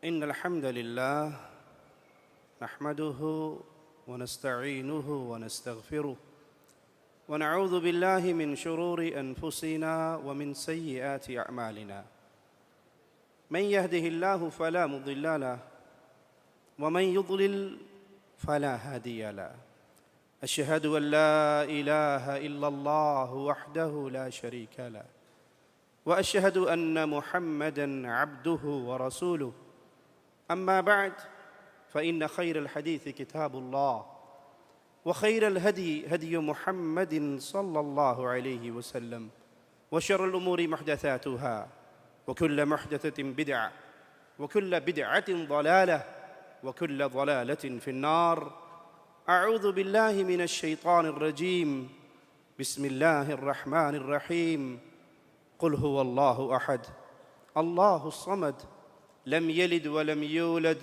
إن الحمد لله نحمده ونستعينه ونستغفره ونعوذ بالله من شرور أنفسنا ومن سيئات أعمالنا من يهده الله فلا مضل له ومن يضلل فلا هادي له أشهد أن لا إله إلا الله وحده لا شريك له وأشهد أن محمدًا عبده ورسوله أما بعد فإن خير الحديث كتاب الله وخير الهدي هدي محمد صلى الله عليه وسلم وشر الأمور محدثاتها وكل محدثة بدعة وكل بدعة ضلالة وكل ضلالة في النار. أعوذ بالله من الشيطان الرجيم. بسم الله الرحمن الرحيم. قل هو الله أحد الله الصمد لم يلد ولم يولد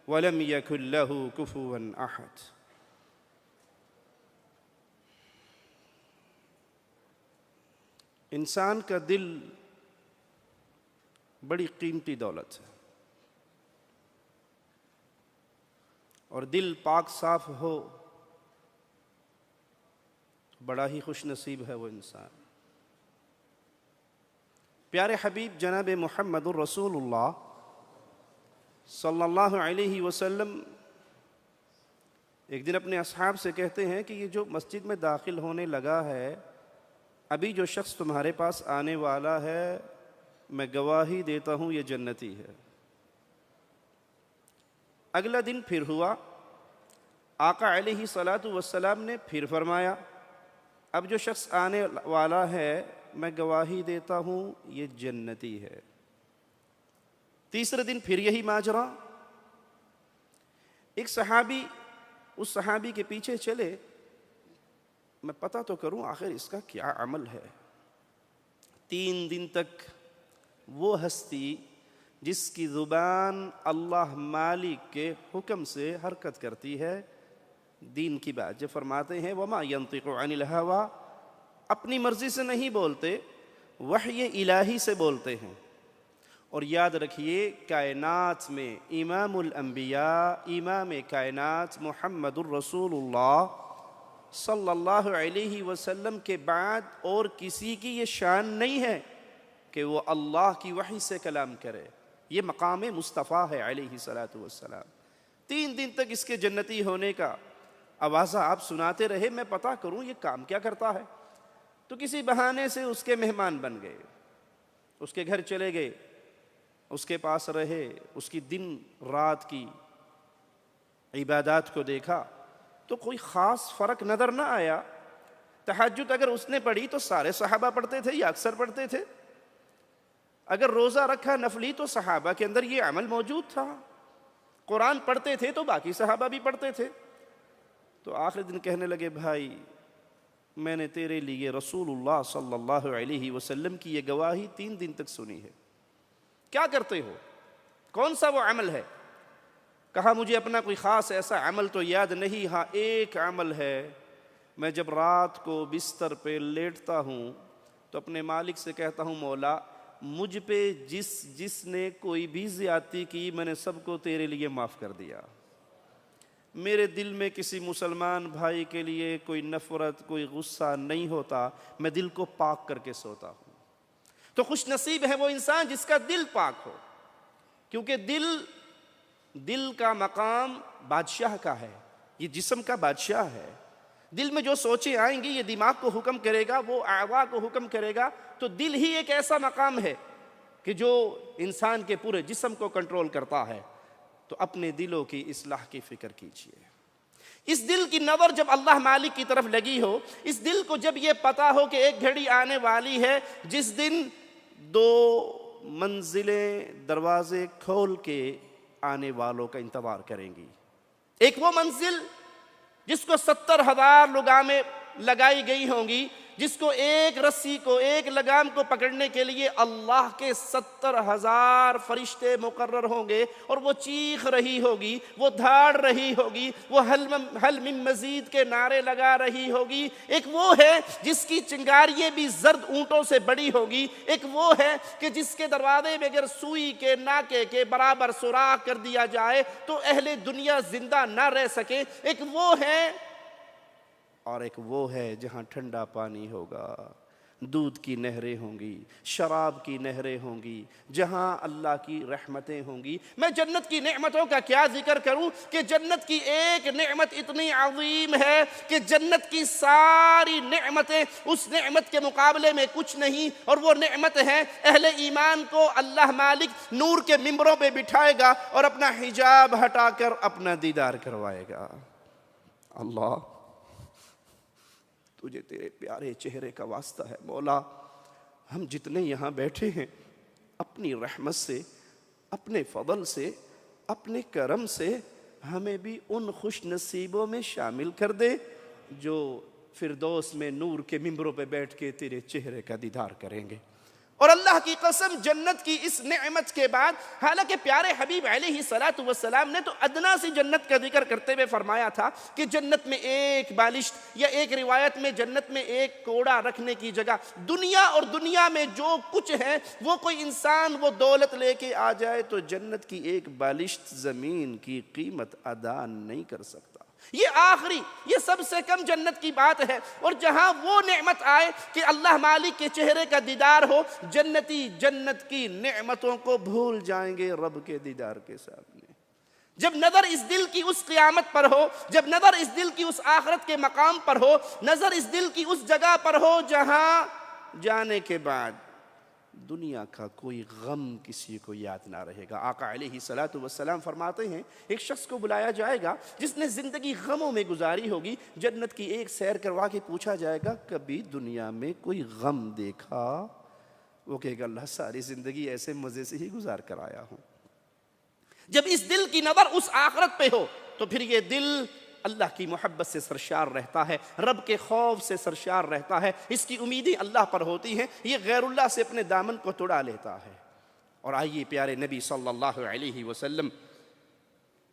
ولم يكن له كفوا أحد. انسان کا دل بڑی قیمتی دولت ہے، اور دل پاک صاف ہو بڑا ہی خوش نصیب ہے وہ انسان. پیارے حبیب جناب محمد الرسول اللہ صلی اللہ علیہ وسلم ایک دن اپنے اصحاب سے کہتے ہیں کہ یہ جو مسجد میں داخل ہونے لگا ہے، ابھی جو شخص تمہارے پاس آنے والا ہے، میں گواہی دیتا ہوں یہ جنتی ہے. اگلا دن پھر ہوا، آقا علیہ الصلاۃ والسلام نے پھر فرمایا اب جو شخص آنے والا ہے میں گواہی دیتا ہوں یہ جنتی ہے. تیسرے دن پھر یہی ماجرا. ایک صحابی اس صحابی کے پیچھے چلے، میں پتہ تو کروں آخر اس کا کیا عمل ہے. 3 دن تک وہ ہستی جس کی زبان اللہ مالک کے حکم سے حرکت کرتی ہے، دین کی بات جو فرماتے ہیں وما ينطق عن الهوى، اپنی مرضی سے نہیں بولتے، وحی الہی سے بولتے ہیں. اور یاد رکھیے کائنات میں امام الانبیاء، امام کائنات محمد الرسول اللہ صلی اللہ علیہ وسلم کے بعد اور کسی کی یہ شان نہیں ہے کہ وہ اللہ کی وحی سے کلام کرے. یہ مقام مصطفیٰ ہے علیہ الصلاۃ والسلام. 3 دن تک اس کے جنتی ہونے کا آوازہ آپ سناتے رہے، میں پتہ کروں یہ کام کیا کرتا ہے. تو کسی بہانے سے اس کے مہمان بن گئے، اس کے گھر چلے گئے، اس کے پاس رہے، اس کی دن رات کی عبادات کو دیکھا تو کوئی خاص فرق نظر نہ آیا. تہجد اگر اس نے پڑھی تو سارے صحابہ پڑھتے تھے یا اکثر پڑھتے تھے. اگر روزہ رکھا نفلی تو صحابہ کے اندر یہ عمل موجود تھا. قرآن پڑھتے تھے تو باقی صحابہ بھی پڑھتے تھے. تو آخری دن کہنے لگے بھائی میں نے تیرے لیے رسول اللہ صلی اللہ علیہ وسلم کی یہ گواہی 3 دن تک سنی ہے، کیا کرتے ہو، کون سا وہ عمل ہے؟ کہا مجھے اپنا کوئی خاص ایسا عمل تو یاد نہیں، ہاں ایک عمل ہے، میں جب رات کو بستر پہ لیٹتا ہوں تو اپنے مالک سے کہتا ہوں مولا مجھ پہ جس نے کوئی بھی زیادتی کی میں نے سب کو تیرے لیے معاف کر دیا. میرے دل میں کسی مسلمان بھائی کے لیے کوئی نفرت، کوئی غصہ نہیں ہوتا، میں دل کو پاک کر کے سوتا ہوں. تو خوش نصیب ہے وہ انسان جس کا دل پاک ہو، کیونکہ دل کا مقام بادشاہ کا ہے، یہ جسم کا بادشاہ ہے. دل میں جو سوچیں آئیں گی یہ دماغ کو حکم کرے گا، وہ اعضاء کو حکم کرے گا. تو دل ہی ایک ایسا مقام ہے کہ جو انسان کے پورے جسم کو کنٹرول کرتا ہے. تو اپنے دلوں کی اصلاح کی فکر کیجئے. اس دل کی نظر جب اللہ مالک کی طرف لگی ہو، اس دل کو جب یہ پتا ہو کہ ایک گھڑی آنے والی ہے جس دن 2 منزلیں دروازے کھول کے آنے والوں کا انتظار کریں گی. ایک وہ منزل جس کو 70,000 لگامیں لگائی گئی ہوں گی جس کو ایک رسی کو، ایک لگام کو پکڑنے کے لیے اللہ کے 70,000 فرشتے مقرر ہوں گے، اور وہ چیخ رہی ہوگی، وہ دھاڑ رہی ہوگی، وہ حل من مزید کے نعرے لگا رہی ہوگی۔ ایک وہ ہے جس کی چنگاریاں بھی زرد اونٹوں سے بڑی ہوگی، ایک وہ ہے کہ جس کے دروازے میں اگر سوئی کے ناکے کے برابر سوراخ کر دیا جائے تو اہل دنیا زندہ نہ رہ سکے، ایک وہ ہے، اور ایک وہ ہے جہاں ٹھنڈا پانی ہوگا، دودھ کی نہریں ہوں گی، شراب کی نہریں ہوں گی، جہاں اللہ کی رحمتیں ہوں گی۔ میں جنت کی نعمتوں کا کیا ذکر کروں کہ جنت کی ایک نعمت اتنی عظیم ہے کہ جنت کی ساری نعمتیں اس نعمت کے مقابلے میں کچھ نہیں، اور وہ نعمت ہے اہل ایمان کو اللہ مالک نور کے ممبروں پہ بٹھائے گا اور اپنا حجاب ہٹا کر اپنا دیدار کروائے گا۔ اللہ، تجھے تیرے پیارے چہرے کا واسطہ ہے مولا، ہم جتنے یہاں بیٹھے ہیں اپنی رحمت سے، اپنے فضل سے، اپنے کرم سے ہمیں بھی ان خوش نصیبوں میں شامل کر دے جو فردوس میں نور کے ممبروں پہ بیٹھ کے تیرے چہرے کا دیدار کریں گے۔ اور اللہ کی قسم، جنت کی اس نعمت کے بعد، حالانکہ پیارے حبیب علیہ الصلاۃ والسلام نے تو ادنا سی جنت کا ذکر کرتے ہوئے فرمایا تھا کہ جنت میں ایک بالشت، یا ایک روایت میں جنت میں ایک کوڑا رکھنے کی جگہ، دنیا اور دنیا میں جو کچھ ہے وہ کوئی انسان وہ دولت لے کے آ جائے تو جنت کی ایک بالشت زمین کی قیمت ادا نہیں کر سکتا۔ یہ آخری، یہ سب سے کم جنت کی بات ہے، اور جہاں وہ نعمت آئے کہ اللہ مالک کے چہرے کا دیدار ہو، جنتی جنت کی نعمتوں کو بھول جائیں گے رب کے دیدار کے سامنے۔ جب نظر اس دل کی اس قیامت پر ہو، جب نظر اس دل کی اس آخرت کے مقام پر ہو، نظر اس دل کی اس جگہ پر ہو جہاں جانے کے بعد دنیا کا کوئی غم کسی کو یاد نہ رہے گا۔ آقا علیہ الصلاۃ والسلام فرماتے ہیں ایک شخص کو بلایا جائے گا جس نے زندگی غموں میں گزاری ہوگی، جنت کی ایک سیر کروا کے پوچھا جائے گا کبھی دنیا میں کوئی غم دیکھا؟ وہ کہے گا اللہ ساری زندگی ایسے مزے سے ہی گزار کر آیا ہوں۔ جب اس دل کی نظر اس آخرت پہ ہو تو پھر یہ دل اللہ کی محبت سے سرشار رہتا ہے، رب کے خوف سے سرشار رہتا ہے، اس کی امیدیں اللہ پر ہوتی ہیں، یہ غیر اللہ سے اپنے دامن کو توڑا لیتا ہے۔ اور آئیے پیارے نبی صلی اللہ علیہ وسلم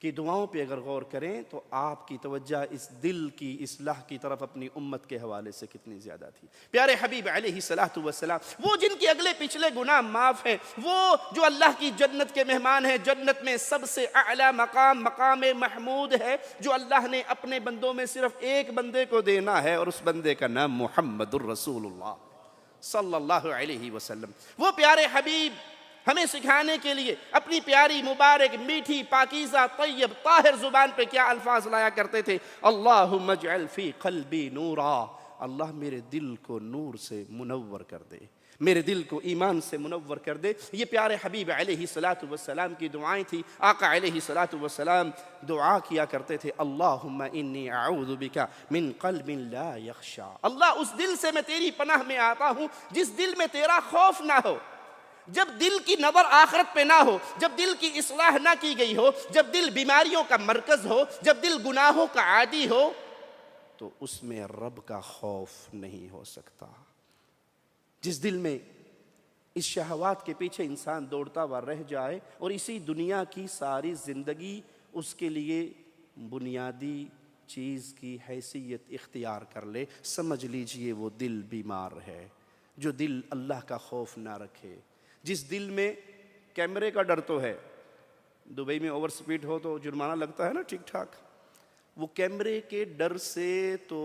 کی دعاؤں پہ اگر غور کریں تو آپ کی توجہ اس دل کی اصلاح کی طرف اپنی امت کے حوالے سے کتنی زیادہ تھی۔ پیارے حبیب علیہ الصلاۃ والسلام، وہ جن کے اگلے پچھلے گناہ معاف ہیں، وہ جو اللہ کی جنت کے مہمان ہیں، جنت میں سب سے اعلیٰ مقام مقام محمود ہے جو اللہ نے اپنے بندوں میں صرف ایک بندے کو دینا ہے، اور اس بندے کا نام محمد الرسول اللہ صلی اللہ علیہ وسلم۔ وہ پیارے حبیب ہمیں سکھانے کے لیے اپنی پیاری مبارک میٹھی پاکیزہ طیب طاہر زبان پہ کیا الفاظ لایا کرتے تھے؟ اللہم اجعل فی قلبی نورا، اللہ میرے دل کو نور سے منور کر دے، میرے دل کو ایمان سے منور کر دے۔ یہ پیارے حبیب علیہ الصلاۃ والسلام کی دعائیں تھی۔ آقا علیہ الصلاۃ والسلام دعا کیا کرتے تھے اللہم انی اعوذ بک من قلب لا یخشع، اللہ اس دل سے میں تیری پناہ میں آتا ہوں جس دل میں تیرا خوف نہ ہو۔ جب دل کی نظر آخرت پہ نہ ہو، جب دل کی اصلاح نہ کی گئی ہو، جب دل بیماریوں کا مرکز ہو، جب دل گناہوں کا عادی ہو، تو اس میں رب کا خوف نہیں ہو سکتا۔ جس دل میں اس شہوات کے پیچھے انسان دوڑتا ہوا رہ جائے اور اسی دنیا کی ساری زندگی اس کے لیے بنیادی چیز کی حیثیت اختیار کر لے، سمجھ لیجئے وہ دل بیمار ہے۔ جو دل اللہ کا خوف نہ رکھے، جس دل میں کیمرے کا ڈر تو ہے، دبئی میں اوور سپیڈ ہو تو جرمانہ لگتا ہے نا ٹھیک ٹھاک، وہ کیمرے کے ڈر سے تو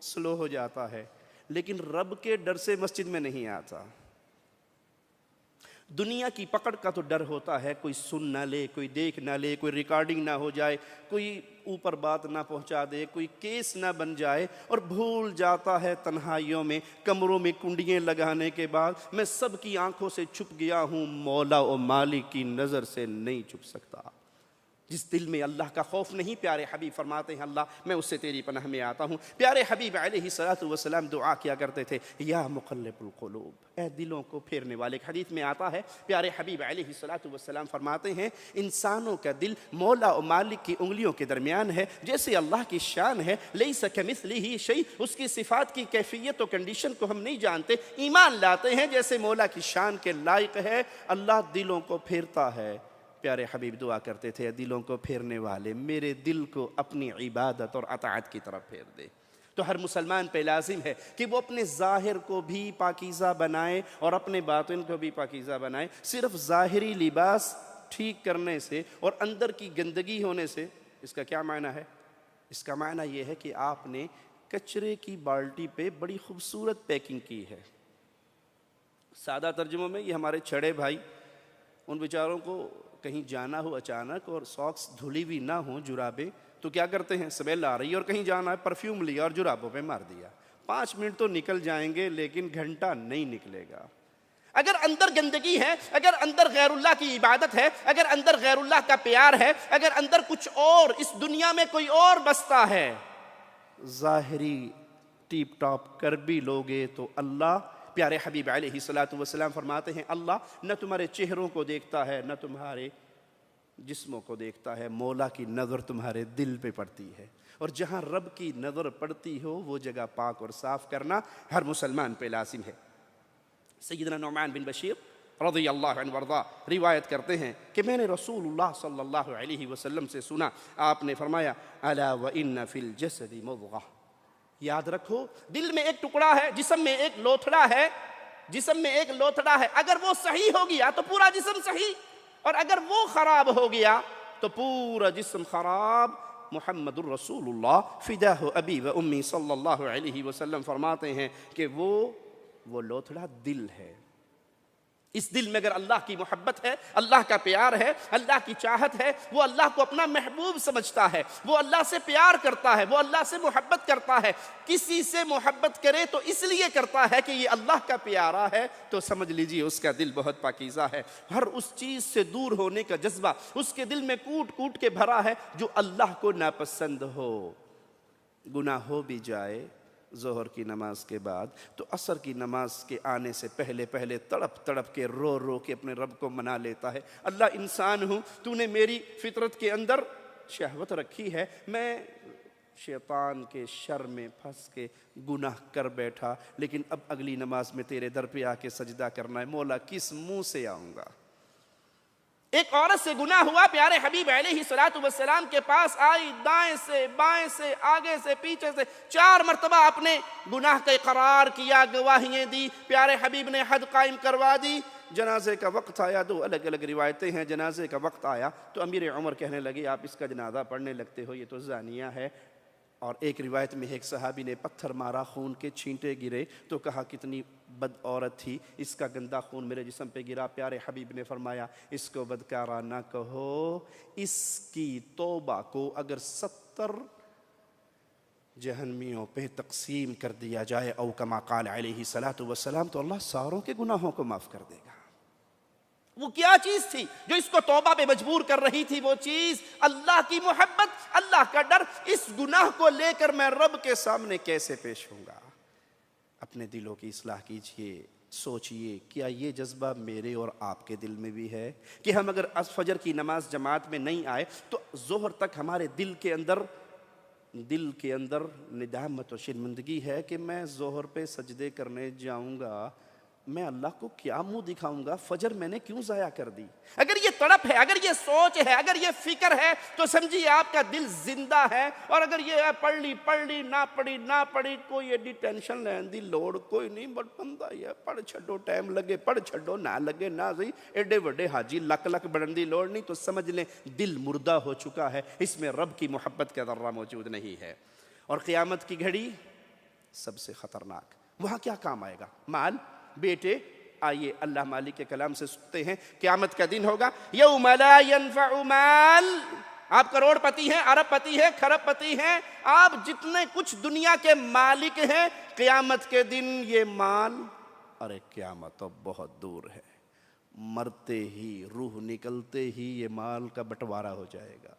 سلو ہو جاتا ہے، لیکن رب کے ڈر سے مسجد میں نہیں آتا۔ دنیا کی پکڑ کا تو ڈر ہوتا ہے، کوئی سن نہ لے، کوئی دیکھ نہ لے، کوئی ریکارڈنگ نہ ہو جائے، کوئی اوپر بات نہ پہنچا دے، کوئی کیس نہ بن جائے، اور بھول جاتا ہے تنہائیوں میں کمروں میں کنڈیاں لگانے کے بعد میں سب کی آنکھوں سے چھپ گیا ہوں، مولا و مالک کی نظر سے نہیں چھپ سکتا۔ جس دل میں اللہ کا خوف نہیں، پیارے حبیب فرماتے ہیں اللہ میں اس سے تیری پناہ میں آتا ہوں۔ پیارے حبیب علیہ الصلوۃ والسلام دعا کیا کرتے تھے، یا مقلب القلوب، اے دلوں کو پھیرنے والے۔ ایک حدیث میں آتا ہے پیارے حبیب علیہ الصلوۃ والسلام فرماتے ہیں انسانوں کا دل مولا و مالک کی انگلیوں کے درمیان ہے، جیسے اللہ کی شان ہے، لیس کمثلہ شیء، اس کی صفات کی کیفیت و کنڈیشن کو ہم نہیں جانتے، ایمان لاتے ہیں جیسے مولا کی شان کے لائق ہے، اللہ دلوں کو پھیرتا ہے۔ پیارے حبیب دعا کرتے تھے دلوں کو پھیرنے والے میرے دل کو اپنی عبادت اور اطاعت کی طرف پھیر دے۔ تو ہر مسلمان پہ لازم ہے کہ وہ اپنے ظاہر کو بھی پاکیزہ بنائے اور اپنے باطن کو بھی پاکیزہ بنائے۔ صرف ظاہری لباس ٹھیک کرنے سے اور اندر کی گندگی ہونے سے اس کا کیا معنی ہے؟ اس کا معنی یہ ہے کہ آپ نے کچرے کی بالٹی پہ بڑی خوبصورت پیکنگ کی ہے۔ سادہ ترجموں میں یہ ہمارے چھڑے بھائی، ان بیچاروں کو کہیں جانا ہو اچانک اور ساکس دھلی ہوئی نہ ہوں، جرابیں، تو کیا کرتے ہیں؟ سمیل آ رہی ہے اور کہیں جانا ہے، پرفیوم لیا اور جرابوں پہ مار دیا۔ 5 منٹ تو نکل جائیں گے لیکن گھنٹہ نہیں نکلے گا۔ اگر اندر گندگی ہے، اگر اندر غیر اللہ کی عبادت ہے، اگر اندر غیر اللہ کا پیار ہے، اگر اندر کچھ اور اس دنیا میں کوئی اور بستا ہے، ظاہری ٹیپ ٹاپ کر بھی لوگے تو اللہ، پیارے حبیب علیہ الصلوۃ والسلام فرماتے ہیں اللہ نہ تمہارے چہروں کو دیکھتا ہے نہ تمہارے جسموں کو دیکھتا ہے، مولا کی نظر تمہارے دل پہ پڑتی ہے، اور جہاں رب کی نظر پڑتی ہو وہ جگہ پاک اور صاف کرنا ہر مسلمان پہ لازم ہے۔ سیدنا نعمان بن بشیر رضی اللہ عنہ وارضا روایت کرتے ہیں کہ میں نے رسول اللہ صلی اللہ علیہ وسلم سے سنا، آپ نے فرمایا الا وان فی الجسد مضغہ، یاد رکھو دل میں ایک ٹکڑا ہے، جسم میں ایک لوتھڑا ہے، جسم میں ایک لوتھڑا ہے، اگر وہ صحیح ہو گیا تو پورا جسم صحیح، اور اگر وہ خراب ہو گیا تو پورا جسم خراب۔ محمد الرسول اللہ فداہ ابی و امی صلی اللہ علیہ وسلم فرماتے ہیں کہ وہ لوتھڑا دل ہے۔ اس دل میں اگر اللہ کی محبت ہے، اللہ کا پیار ہے، اللہ کی چاہت ہے، وہ اللہ کو اپنا محبوب سمجھتا ہے، وہ اللہ سے پیار کرتا ہے، وہ اللہ سے محبت کرتا ہے۔ کسی سے محبت کرے تو اس لیے کرتا ہے کہ یہ اللہ کا پیارا ہے، تو سمجھ لیجئے اس کا دل بہت پاکیزہ ہے۔ ہر اس چیز سے دور ہونے کا جذبہ اس کے دل میں کوٹ کوٹ کے بھرا ہے جو اللہ کو ناپسند ہو۔ گناہ ہو بھی جائے ظہر کی نماز کے بعد تو عصر کی نماز کے آنے سے پہلے پہلے تڑپ تڑپ کے رو رو کے اپنے رب کو منا لیتا ہے، اللہ انسان ہوں، تو نے میری فطرت کے اندر شہوت رکھی ہے، میں شیطان کے شر میں پھنس کے گناہ کر بیٹھا، لیکن اب اگلی نماز میں تیرے در پہ آ کے سجدہ کرنا ہے، مولا کس منہ سے آؤں گا؟ ایک عورت سے گناہ ہوا، پیارے حبیب علیہ الصلوۃ والسلام کے پاس آئی، دائیں سے بائیں سے آگے سے پیچھے سے 4 مرتبہ اپنے گناہ کا اقرار کیا، گواہیاں دی، پیارے حبیب نے حد قائم کروا دی۔ جنازے کا وقت آیا، 2 الگ الگ روایتیں ہیں، جنازے کا وقت آیا تو امیر عمر کہنے لگے آپ اس کا جنازہ پڑھنے لگتے ہو، یہ تو زانیہ ہے۔ اور ایک روایت میں ایک صحابی نے پتھر مارا، خون کے چھینٹے گرے تو کہا کتنی بد عورت تھی، اس کا گندا خون میرے جسم پہ گرا۔ پیارے حبیب نے فرمایا اس کو بدکارہ نہ کہو، اس کی توبہ کو اگر 70 جہنمیوں پہ تقسیم کر دیا جائے او کما قال علیہ الصلوۃ والسلام تو اللہ ساروں کے گناہوں کو معاف کر دے گا۔ وہ کیا چیز تھی جو اس کو توبہ پہ مجبور کر رہی تھی؟ وہ چیز اللہ کی محبت، اللہ کا ڈر۔ اس گناہ کو لے کر میں رب کے سامنے کیسے پیش ہوں گا؟ اپنے دلوں کی اصلاح کیجئے، سوچئے کیا یہ جذبہ میرے اور آپ کے دل میں بھی ہے کہ ہم اگر فجر کی نماز جماعت میں نہیں آئے تو ظہر تک ہمارے دل کے اندر ندامت و شرمندگی ہے کہ میں ظہر پہ سجدے کرنے جاؤں گا، میں اللہ کو کیا منہ دکھاؤں گا، فجر میں نے کیوں ضائع کر دی؟ اگر یہ تڑپ ہے، اگر یہ سوچ ہے، اگر یہ فکر ہے تو سمجھیے آپ کا دل زندہ ہے۔ اور اگر یہ پڑھ لی نہ پڑھی کوئی ایڈی ٹینشن لین دی لوڑ کوئی نہیں، بٹ بندہ یہ پڑھ چھڈو، ٹائم لگے پڑھ چھڈو، نہ لگے نہ صحیح، ایڈے وڈے حاجی لک بڑھن دی لوڑ نہیں، تو سمجھ لیں دل مردہ ہو چکا ہے، اس میں رب کی محبت کا ذرہ موجود نہیں ہے۔ اور قیامت کی گھڑی سب سے خطرناک، وہاں کیا کام آئے گا؟ مال، بیٹے۔ آئیے اللہ مالک کے کلام سے سنتے ہیں، قیامت کا دن ہوگا، یوم لا ينفع مال، آپ کروڑ پتی ہیں، ارب پتی ہیں، کھرب پتی ہیں، آپ جتنے کچھ دنیا کے مالک ہیں، قیامت کے دن یہ مال، ارے قیامت تو بہت دور ہے، مرتے ہی روح نکلتے ہی یہ مال کا بٹوارا ہو جائے گا۔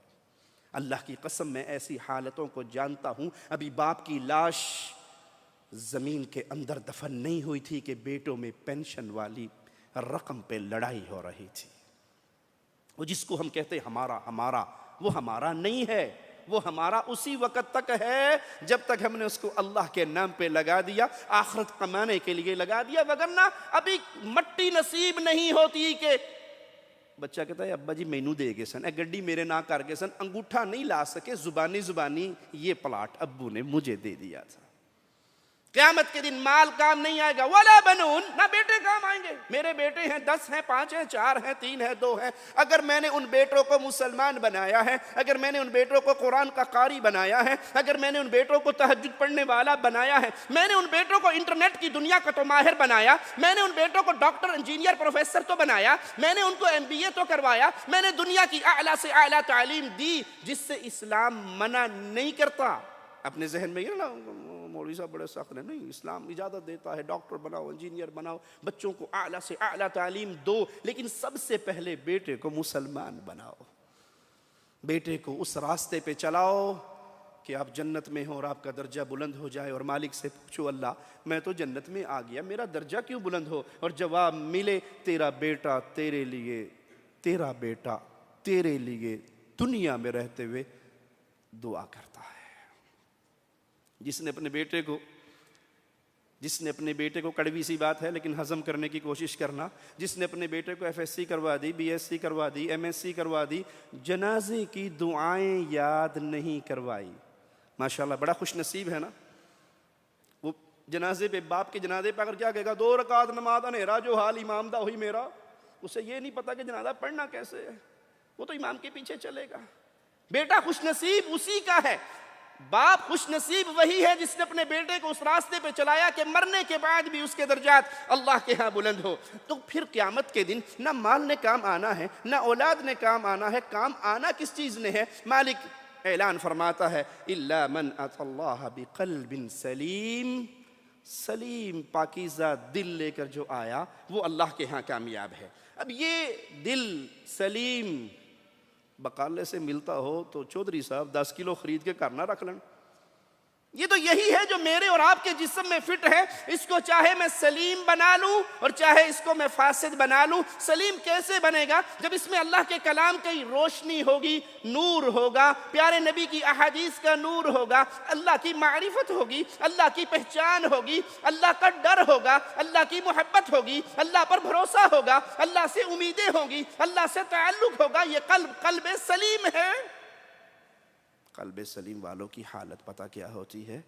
اللہ کی قسم میں ایسی حالتوں کو جانتا ہوں۔ ابھی باپ کی لاش زمین کے اندر دفن نہیں ہوئی تھی کہ بیٹوں میں پینشن والی رقم پہ لڑائی ہو رہی تھی۔ وہ جس کو ہم کہتے ہمارا ہمارا، وہ ہمارا نہیں ہے، وہ ہمارا اسی وقت تک ہے جب تک ہم نے اس کو اللہ کے نام پہ لگا دیا، آخرت کمانے کے لیے لگا دیا، وگرنہ ابھی مٹی نصیب نہیں ہوتی کہ بچہ کہتا ہے ابا جی مینو دے گے سن، اے گڈی میرے نہ کر کے سن، انگوٹھا نہیں لا سکے، زبانی یہ پلاٹ ابو نے مجھے دے دیا تھا۔ قیامت کے دن مال کام نہیں آئے گا، ولا بنون، نہ بیٹے کام آئیں گے۔ میرے بیٹے ہیں 10 ہیں، 5 ہیں، 4 ہیں، 3 ہیں، 2 ہیں، اگر میں نے ان بیٹوں کو مسلمان بنایا ہے، اگر میں نے ان بیٹوں کو قرآن کا قاری بنایا ہے، اگر میں نے ان بیٹوں کو تہجد پڑھنے والا بنایا ہے، میں نے ان بیٹوں کو انٹرنیٹ کی دنیا کا تو ماہر بنایا، میں نے ان بیٹوں کو ڈاکٹر، انجینئر، پروفیسر تو بنایا، میں نے ان کو MBA تو کروایا، میں نے دنیا کی اعلیٰ سے اعلیٰ تعلیم دی جس سے اسلام منع نہیں کرتا۔ اپنے ذہن میں یہ نا مولوی صاحب بڑے سخت ہیں، نہیں، اسلام اجازت دیتا ہے ڈاکٹر بناؤ، انجینئر بناؤ، بچوں کو اعلیٰ سے اعلیٰ تعلیم دو، لیکن سب سے پہلے بیٹے کو مسلمان بناؤ، بیٹے کو اس راستے پہ چلاؤ کہ آپ جنت میں ہو اور آپ کا درجہ بلند ہو جائے، اور مالک سے پوچھو اللہ میں تو جنت میں آ گیا، میرا درجہ کیوں بلند ہو؟ اور جواب ملے تیرا بیٹا تیرے لیے دنیا میں رہتے ہوئے دعا کرتا ہے۔ جس نے اپنے بیٹے کو کڑوی سی بات ہے لیکن ہضم کرنے کی کوشش کرنا، جس نے اپنے بیٹے کو FSC کروا دی، BSc کروا دی، MSc کروا دی، جنازے کی دعائیں یاد نہیں کروائی، ماشاءاللہ بڑا خوش نصیب ہے نا۔ وہ جنازے پہ، باپ کے جنازے پہ اگر کیا کہے گا 2 رکعت نماز نیرا جو حال امام دا ہوئی میرا، اسے یہ نہیں پتا کہ جنازہ پڑھنا کیسے ہے، وہ تو امام کے پیچھے چلے گا۔ بیٹا خوش نصیب اسی کا ہے، باپ خوش نصیب وہی ہے جس نے اپنے بیٹے کو اس راستے پہ چلایا کہ مرنے کے بعد بھی اس کے درجات اللہ کے ہاں بلند ہو۔ تو پھر قیامت کے دن نہ مال نے کام آنا ہے، نہ اولاد نے کام آنا ہے، کام آنا کس چیز نے ہے؟ مالک اعلان فرماتا ہے اِلَّا مَنْ أَتَى اللَّهَ بِقَلْبٍ سَلِيمٍ، سلیم پاکیزہ دل لے کر جو آیا وہ اللہ کے ہاں کامیاب ہے۔ اب یہ دل سلیم بقالے سے ملتا ہو تو چودھری صاحب 10 کلو خرید کے کرنا رکھ لیں، یہ تو یہی ہے جو میرے اور آپ کے جسم میں فٹ ہے، اس کو چاہے میں سلیم بنا لوں اور چاہے اس کو میں فاسد بنا لوں۔ سلیم کیسے بنے گا؟ جب اس میں اللہ کے کلام کی روشنی ہوگی، نور ہوگا، پیارے نبی کی احادیث کا نور ہوگا، اللہ کی معرفت ہوگی، اللہ کی پہچان ہوگی، اللہ کا ڈر ہوگا، اللہ کی محبت ہوگی، اللہ پر بھروسہ ہوگا، اللہ سے امیدیں ہوں گی، اللہ سے تعلق ہوگا۔ یہ قلب سلیم ہے۔ قلب سلیم والوں کی حالت پتہ کیا ہوتی ہے؟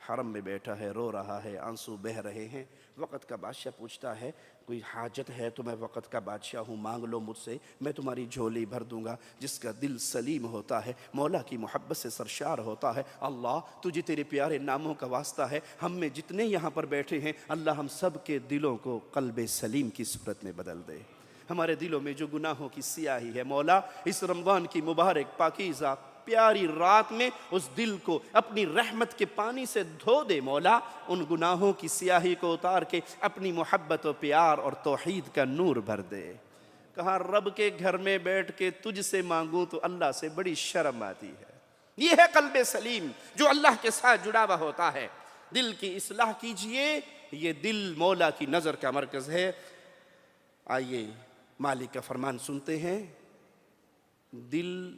حرم میں بیٹھا ہے، رو رہا ہے، آنسو بہہ رہے ہیں، وقت کا بادشاہ پوچھتا ہے کوئی حاجت ہے تو میں وقت کا بادشاہ ہوں، مانگ لو مجھ سے، میں تمہاری جھولی بھر دوں گا۔ جس کا دل سلیم ہوتا ہے، مولا کی محبت سے سرشار ہوتا ہے، اللہ تجھے تیرے پیارے ناموں کا واسطہ ہے، ہم میں جتنے یہاں پر بیٹھے ہیں اللہ ہم سب کے دلوں کو قلب سلیم کی صورت میں بدل دے۔ ہمارے دلوں میں جو گناہوں کی سیاہی ہے مولا اس رمضان کی مبارک پاکیزہ پیاری رات میں اس دل کو اپنی رحمت کے پانی سے دھو دے مولا، ان گناہوں کی سیاہی کو اتار کے اپنی محبت و پیار اور توحید کا نور بھر دے۔ کہا رب کے گھر میں بیٹھ کے تجھ سے مانگوں تو اللہ سے بڑی شرم آتی ہے۔ یہ ہے قلب سلیم جو اللہ کے ساتھ جڑا ہوا ہوتا ہے۔ دل کی اصلاح کیجئے، یہ دل مولا کی نظر کا مرکز ہے۔ آئیے مالک کا فرمان سنتے ہیں۔ دل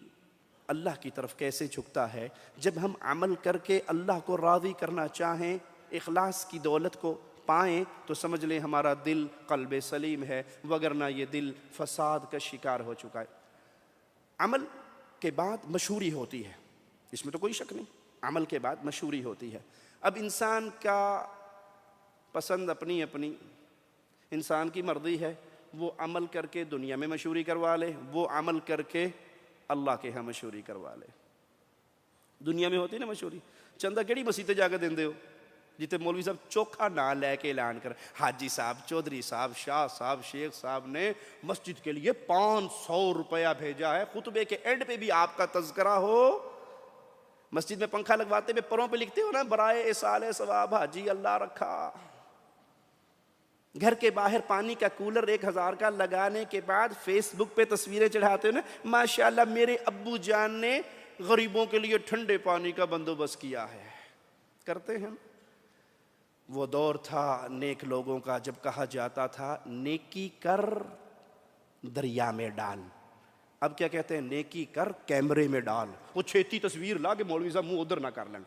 اللہ کی طرف کیسے جھکتا ہے؟ جب ہم عمل کر کے اللہ کو راضی کرنا چاہیں، اخلاص کی دولت کو پائیں تو سمجھ لیں ہمارا دل قلب سلیم ہے، وگرنہ یہ دل فساد کا شکار ہو چکا ہے۔ عمل کے بعد مشہوری ہوتی ہے، اس میں تو کوئی شک نہیں، عمل کے بعد مشہوری ہوتی ہے۔ اب انسان کا پسند اپنی اپنی، انسان کی مرضی ہے، وہ عمل کر کے دنیا میں مشہوری کروا لے، وہ عمل کر کے اللہ کے ہاں مشہوری کروا لے۔ دنیا میں ہوتی نا مشہوری، چندہ کیڑی مسیح تے جا کے دیندے ہو جتے مولوی صاحب چوکھا نہ لے کے اعلان کر، حاجی صاحب، چودھری صاحب، شاہ صاحب، شیخ صاحب نے مسجد کے لیے 500 روپیہ بھیجا ہے، خطبے کے اینڈ پہ بھی آپ کا تذکرہ ہو۔ مسجد میں پنکھا لگواتے ہوئے پروں پہ لکھتے ہو نا برائے ایصال ثواب حاجی اللہ رکھا۔ گھر کے باہر پانی کا کولر 1000 کا لگانے کے بعد فیس بک پہ تصویریں چڑھاتے ہو نا، ماشاءاللہ میرے ابو جان نے غریبوں کے لیے ٹھنڈے پانی کا بندوبست کیا ہے، کرتے ہیں۔ وہ دور تھا نیک لوگوں کا جب کہا جاتا تھا نیکی کر دریا میں ڈال، اب کیا کہتے ہیں نیکی کر کیمرے میں ڈال، وہ چھیتی تصویر لا کے مولوی صاحب منہ ادھر نہ کر لیں۔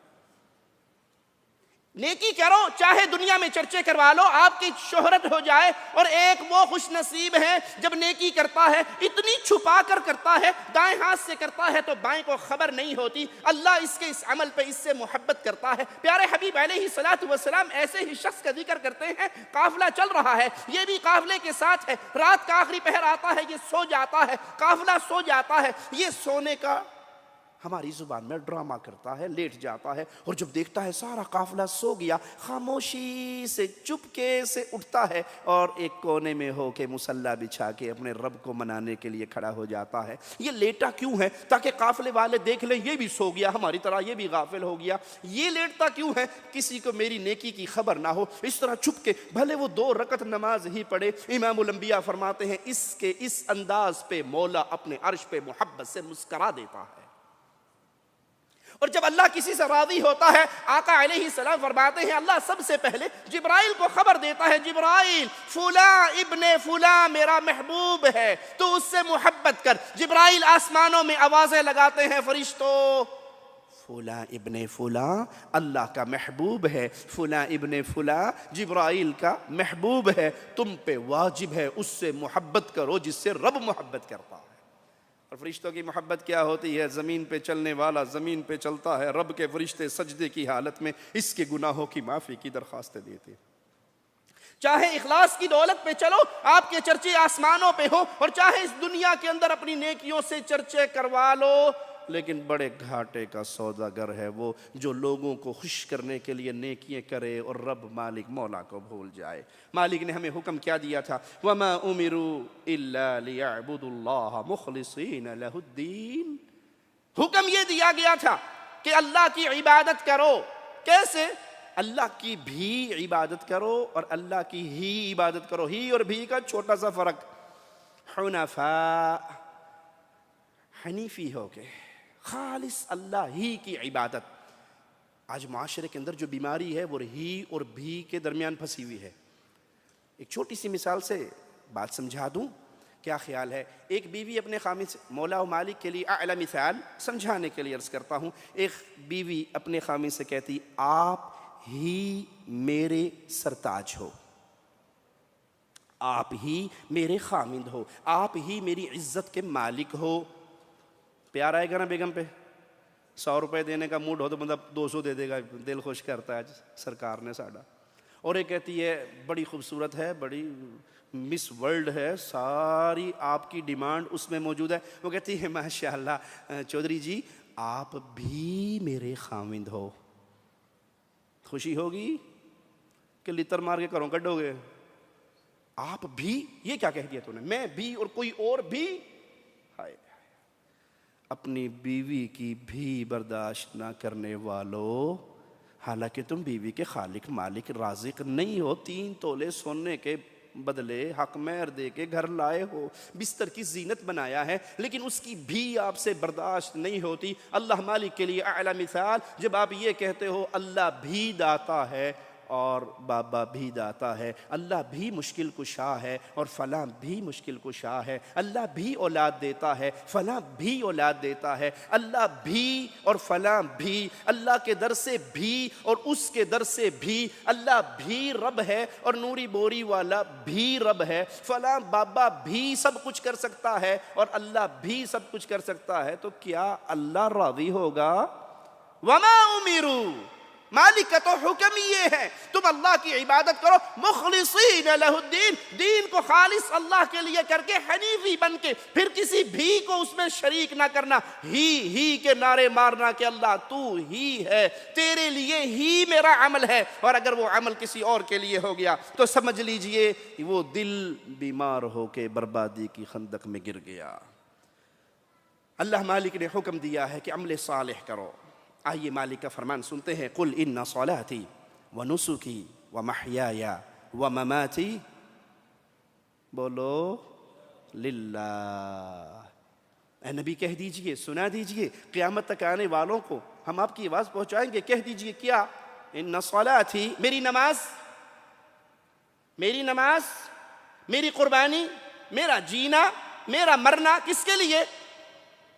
نیکی کرو چاہے دنیا میں چرچے کروا لو، آپ کی شہرت ہو جائے، اور ایک وہ خوش نصیب ہے جب نیکی کرتا ہے اتنی چھپا کر کرتا ہے، دائیں ہاتھ سے کرتا ہے تو بائیں کو خبر نہیں ہوتی، اللہ اس کے اس عمل پہ اس سے محبت کرتا ہے۔ پیارے حبیب علیہ الصلوۃ والسلام ایسے ہی شخص کا ذکر کرتے ہیں، قافلہ چل رہا ہے، یہ بھی قافلے کے ساتھ ہے، رات کا آخری پہر آتا ہے، یہ سو جاتا ہے، قافلہ سو جاتا ہے، یہ سونے کا ہماری زبان میں ڈرامہ کرتا ہے، لیٹ جاتا ہے، اور جب دیکھتا ہے سارا قافلہ سو گیا، خاموشی سے چپکے سے اٹھتا ہے اور ایک کونے میں ہو کے مصلی بچھا کے اپنے رب کو منانے کے لیے کھڑا ہو جاتا ہے۔ یہ لیٹا کیوں ہے؟ تاکہ قافلے والے دیکھ لیں یہ بھی سو گیا، ہماری طرح یہ بھی غافل ہو گیا۔ یہ لیٹتا کیوں ہے؟ کسی کو میری نیکی کی خبر نہ ہو، اس طرح چھپ کے بھلے وہ 2 رکعت نماز ہی پڑھے۔ امام الانبیاء فرماتے ہیں اس انداز پہ مولا اپنے عرش پہ محبت سے مسکرا دیتا ہے۔ اور جب اللہ کسی سے راضی ہوتا ہے، آقا علیہ السلام فرماتے ہیں اللہ سب سے پہلے جبرائیل کو خبر دیتا ہے، جبرائیل فلاں ابن فلاں میرا محبوب ہے، تو اس سے محبت کر۔ جبرائیل آسمانوں میں آوازیں لگاتے ہیں، فرشتوں فلاں ابن فلاں اللہ کا محبوب ہے، فلاں ابن فلاں جبرائیل کا محبوب ہے، تم پہ واجب ہے اس سے محبت کرو جس سے رب محبت کرتا ہے۔ اور فرشتوں کی محبت کیا ہوتی ہے؟ زمین پہ چلنے والا زمین پہ چلتا ہے، رب کے فرشتے سجدے کی حالت میں اس کے گناہوں کی معافی کی درخواستیں دیتے ہیں۔ چاہے اخلاص کی دولت پہ چلو، آپ کے چرچے آسمانوں پہ ہو، اور چاہے اس دنیا کے اندر اپنی نیکیوں سے چرچے کروا لو، لیکن بڑے گھاٹے کا سوداگر ہے وہ جو لوگوں کو خوش کرنے کے لیے نیکیاں کرے اور رب مالک مولا کو بھول جائے۔ مالک نے ہمیں حکم کیا دیا تھا؟ وَمَا أُمِرُوا إِلَّا لِيَعْبُدُوا اللَّهَ مُخْلِصِينَ لَهُ الدِّينَ۔ حکم یہ دیا گیا تھا کہ اللہ کی عبادت کرو۔ کیسے؟ اللہ کی بھی عبادت کرو اور اللہ کی ہی عبادت کرو۔ ہی اور بھی کا چھوٹا سا فرق، حنفاء حنیفی ہو کے خالص اللہ ہی کی عبادت۔ آج معاشرے کے اندر جو بیماری ہے وہ ہی اور بھی کے درمیان پھنسی ہوئی ہے۔ ایک چھوٹی سی مثال سے بات سمجھا دوں، کیا خیال ہے؟ ایک بیوی اپنے خامن سے، مولا و مالک کے لیے اعلی مثال سمجھانے کے لیے عرض کرتا ہوں، ایک بیوی اپنے خامن سے کہتی آپ ہی میرے سرتاج ہو، آپ ہی میرے خامند ہو، آپ ہی میری عزت کے مالک ہو۔ پیار آئے گا نا بیگم پہ؟ 100 روپے دینے کا موڈ ہو تو بندہ 200 دے دے گا، دل خوش کرتا ہے سرکار نے ساڑا۔ اور ایک کہتی ہے بڑی خوبصورت ہے، بڑی مس ورلڈ ہے، ساری آپ کی ڈیمانڈ اس میں موجود ہے۔ وہ کہتی ہے ماشاءاللہ چودھری جی آپ بھی میرے خامند ہو۔ خوشی ہوگی کہ لتر مار کے کروں کڈو گے؟ آپ بھی، یہ کیا کہہ دیا تو نے؟ میں بھی اور کوئی اور بھی؟ ہائے، اپنی بیوی کی بھی برداشت نہ کرنے والو، حالانکہ تم بیوی کے خالق مالک رازق نہیں ہو، 3 تولے سونے کے بدلے حق مہر دے کے گھر لائے ہو، بستر کی زینت بنایا ہے، لیکن اس کی بھی آپ سے برداشت نہیں ہوتی۔ اللہ مالک کے لیے اعلی مثال، جب آپ یہ کہتے ہو اللہ بھی داتا ہے اور بابا بھی داتا ہے، اللہ بھی مشکل کشا ہے اور فلاں بھی مشکل کشا ہے، اللہ بھی اولاد دیتا ہے فلاں بھی اولاد دیتا ہے، اللہ بھی اور فلاں بھی، اللہ کے در سے بھی اور اس کے در سے بھی، اللہ بھی رب ہے اور نوری بوری والا بھی رب ہے، فلاں بابا بھی سب کچھ کر سکتا ہے اور اللہ بھی سب کچھ کر سکتا ہے، تو کیا اللہ راضی ہوگا؟ وما امروا، مالک کا تو حکم یہ ہے تم اللہ کی عبادت کرو، مخلصین لہ الدین، دین کو خالص اللہ کے لیے کر کے حنیفی بن کے، پھر کسی بھی کو اس میں شریک نہ کرنا، ہی کے نعرے مارنا کہ اللہ تو ہی ہے، تیرے لیے ہی میرا عمل ہے، اور اگر وہ عمل کسی اور کے لیے ہو گیا تو سمجھ لیجئے وہ دل بیمار ہو کے بربادی کی خندق میں گر گیا۔ اللہ مالک نے حکم دیا ہے کہ عمل صالح کرو۔ آئیے مالک کا فرمان سنتے ہیں، قل ان صلاتی ونسکی ومحیای ومماتی بولو للہ۔ اے نبی کہہ دیجئے، سنا دیجئے قیامت تک آنے والوں کو، ہم آپ کی آواز پہنچائیں گے، کہہ دیجئے کیا؟ ان صلاتي، میری نماز، میری قربانی، میرا جینا، میرا مرنا کس کے لیے؟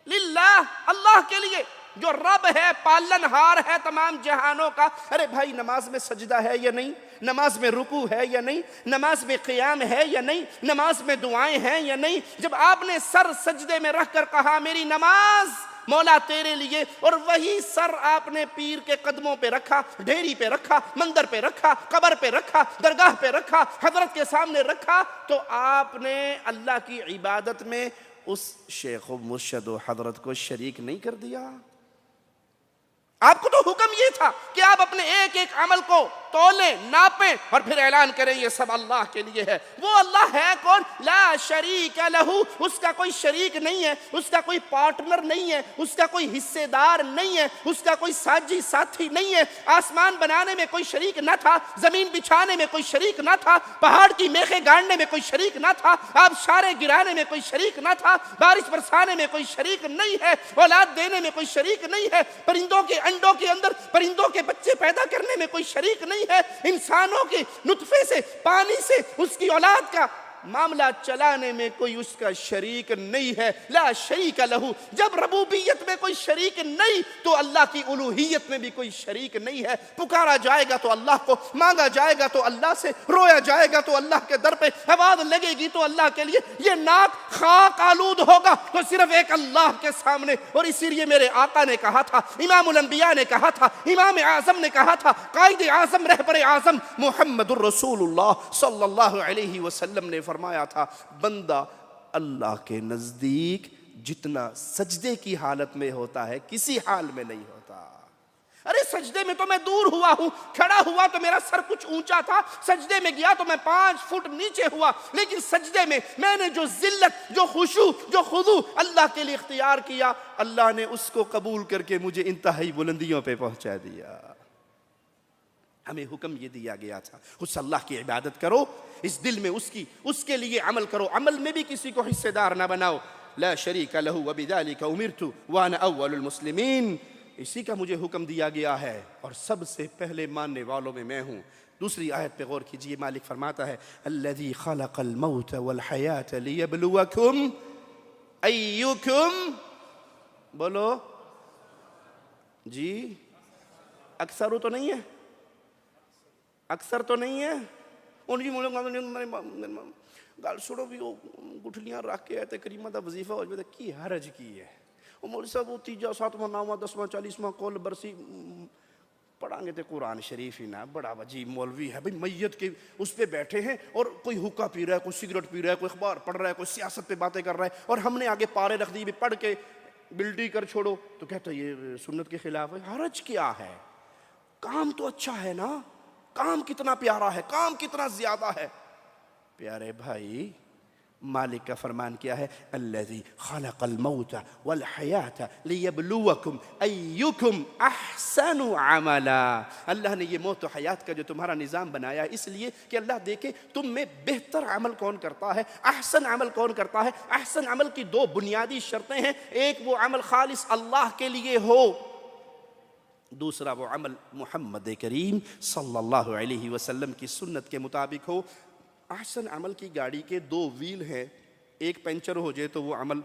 للہ، اللہ کے لیے جو رب ہے، پالن ہار ہے تمام جہانوں کا۔ ارے بھائی، نماز میں سجدہ ہے یا نہیں؟ نماز میں رکوع ہے یا نہیں؟ نماز میں قیام ہے یا نہیں؟ نماز میں دعائیں ہیں یا نہیں؟ جب آپ نے سر سجدے میں رکھ کر کہا میری نماز مولا تیرے لیے، اور وہی سر آپ نے پیر کے قدموں پہ رکھا، ڈھیری پہ رکھا، مندر پہ رکھا، قبر پہ رکھا، درگاہ پہ رکھا، حضرت کے سامنے رکھا، تو آپ نے اللہ کی عبادت میں اس شیخ و مرشد و حضرت کو شریک نہیں کر دیا؟ آپ کو تو حکم یہ تھا کہ آپ اپنے ایک ایک عمل کو تولیں، ناپیں، اور پھر اعلان کریں یہ سب اللہ کے لیے ہے۔ وہ اللہ ہے کون؟ لا شریک لہ، اس کا کوئی شریک نہیں ہے، اس کا کوئی پارٹنر نہیں ہے، اس کا کوئی حصے دار نہیں ہے، اس کا کوئی ساجی ساتھی نہیں ہے۔ آسمان بنانے میں کوئی شریک نہ تھا، زمین بچھانے میں کوئی شریک نہ تھا، پہاڑ کی میخیں گاڑنے میں کوئی شریک نہ تھا، آبشاریں گرانے میں کوئی شریک نہ تھا، بارش برسانے میں کوئی شریک نہیں ہے، اولاد دینے میں کوئی شریک نہیں ہے، پرندوں کے انڈوں کے اندر پرندوں کے بچے پیدا کرنے میں کوئی شریک نہیں ہے، انسانوں کے نطفے سے، پانی سے اس کی اولاد کا معاملہ چلانے میں کوئی اس کا شریک نہیں ہے۔ لا شریک لہ، جب ربوبیت میں کوئی شریک نہیں تو اللہ کی الوہیت میں بھی کوئی شریک نہیں ہے۔ پکارا جائے گا تو اللہ کو، مانگا جائے گا تو اللہ سے، رویا جائے گا تو اللہ کے در پہ، آواز لگے گی تو اللہ کے لیے۔ یہ ناک خاک آلود ہوگا تو صرف ایک اللہ کے سامنے۔ اور اسی لیے میرے آقا نے کہا تھا، امام الانبیاء نے کہا تھا، امام اعظم نے کہا تھا، قائد اعظم، رہبر اعظم محمد الرسول اللہ صلی اللہ علیہ وسلم نے فرمایا تھا، بندہ اللہ کے نزدیک جتنا سجدے کی حالت میں ہوتا ہے کسی حال میں نہیں ہوتا۔ ارے سجدے میں تو میں دور ہوا ہوں، کھڑا ہوا تو میرا سر کچھ اونچا تھا، سجدے میں گیا تو میں 5 فٹ نیچے ہوا، لیکن سجدے میں نے جو ذلت، جو خشوع، جو خضوع اللہ کے لیے اختیار کیا، اللہ نے اس کو قبول کر کے مجھے انتہائی بلندیوں پہ پہنچا دیا۔ ہمیں حکم یہ دیا گیا تھا، اس اللہ کی عبادت کرو، اس دل میں اس کے لیے عمل کرو، عمل میں بھی کسی کو حصے دار نہ بناؤ۔ لا شریک لہ وبذلک امرت وانا اول المسلمین، اسی کا مجھے حکم دیا گیا ہے اور سب سے پہلے ماننے والوں میں ہوں۔ دوسری آیت پہ غور کیجئے، مالک فرماتا ہے الذی خلق الموت والحیاة لیبلوکم ایکم، بولو جی، اکثر تو نہیں ہے، اکثر تو نہیں ہے۔ ان جی گل سنو بھی، وہ گٹھلیاں رکھ کے آئے کریمہ دا وظیفہ ہو جائے کی حرج کی ہے؟ وہ مولوی صاحب وہ 3واں 7واں 9واں 10واں 40واں کول برسی پڑھیں گے تو قرآن شریف ہی نہ، بڑا عجیب مولوی ہے بھئی، میت کے اس پہ بیٹھے ہیں اور کوئی حقہ پی رہا ہے، کوئی سگریٹ پی رہا ہے، کوئی اخبار پڑھ رہا ہے، کوئی سیاست پہ باتیں کر رہا ہے، اور ہم نے آگے پارے رکھ دی بھی پڑھ کے بلڈی کر چھوڑو، تو کہتا ہے یہ سنت کے خلاف ہے۔ حرج کیا ہے؟ کام تو اچھا ہے نا، کام کتنا پیارا ہے، کام کتنا زیادہ ہے۔ پیارے بھائی، مالک کا فرمان کیا ہے؟ الذی خلق الموت والحیاة لیبلوکم ایکم احسن عملا۔ اللہ نے یہ موت و حیات کا جو تمہارا نظام بنایا ہے اس لیے کہ اللہ دیکھے تم میں بہتر عمل کون کرتا ہے، احسن عمل کون کرتا ہے۔ احسن عمل کی 2 بنیادی شرطیں ہیں، ایک وہ عمل خالص اللہ کے لیے ہو، دوسرا وہ عمل محمد کریم صلی اللہ علیہ وسلم کی سنت کے مطابق ہو۔ احسن عمل کی گاڑی کے 2 ویل ہیں، ایک پنچر ہو جائے تو وہ عمل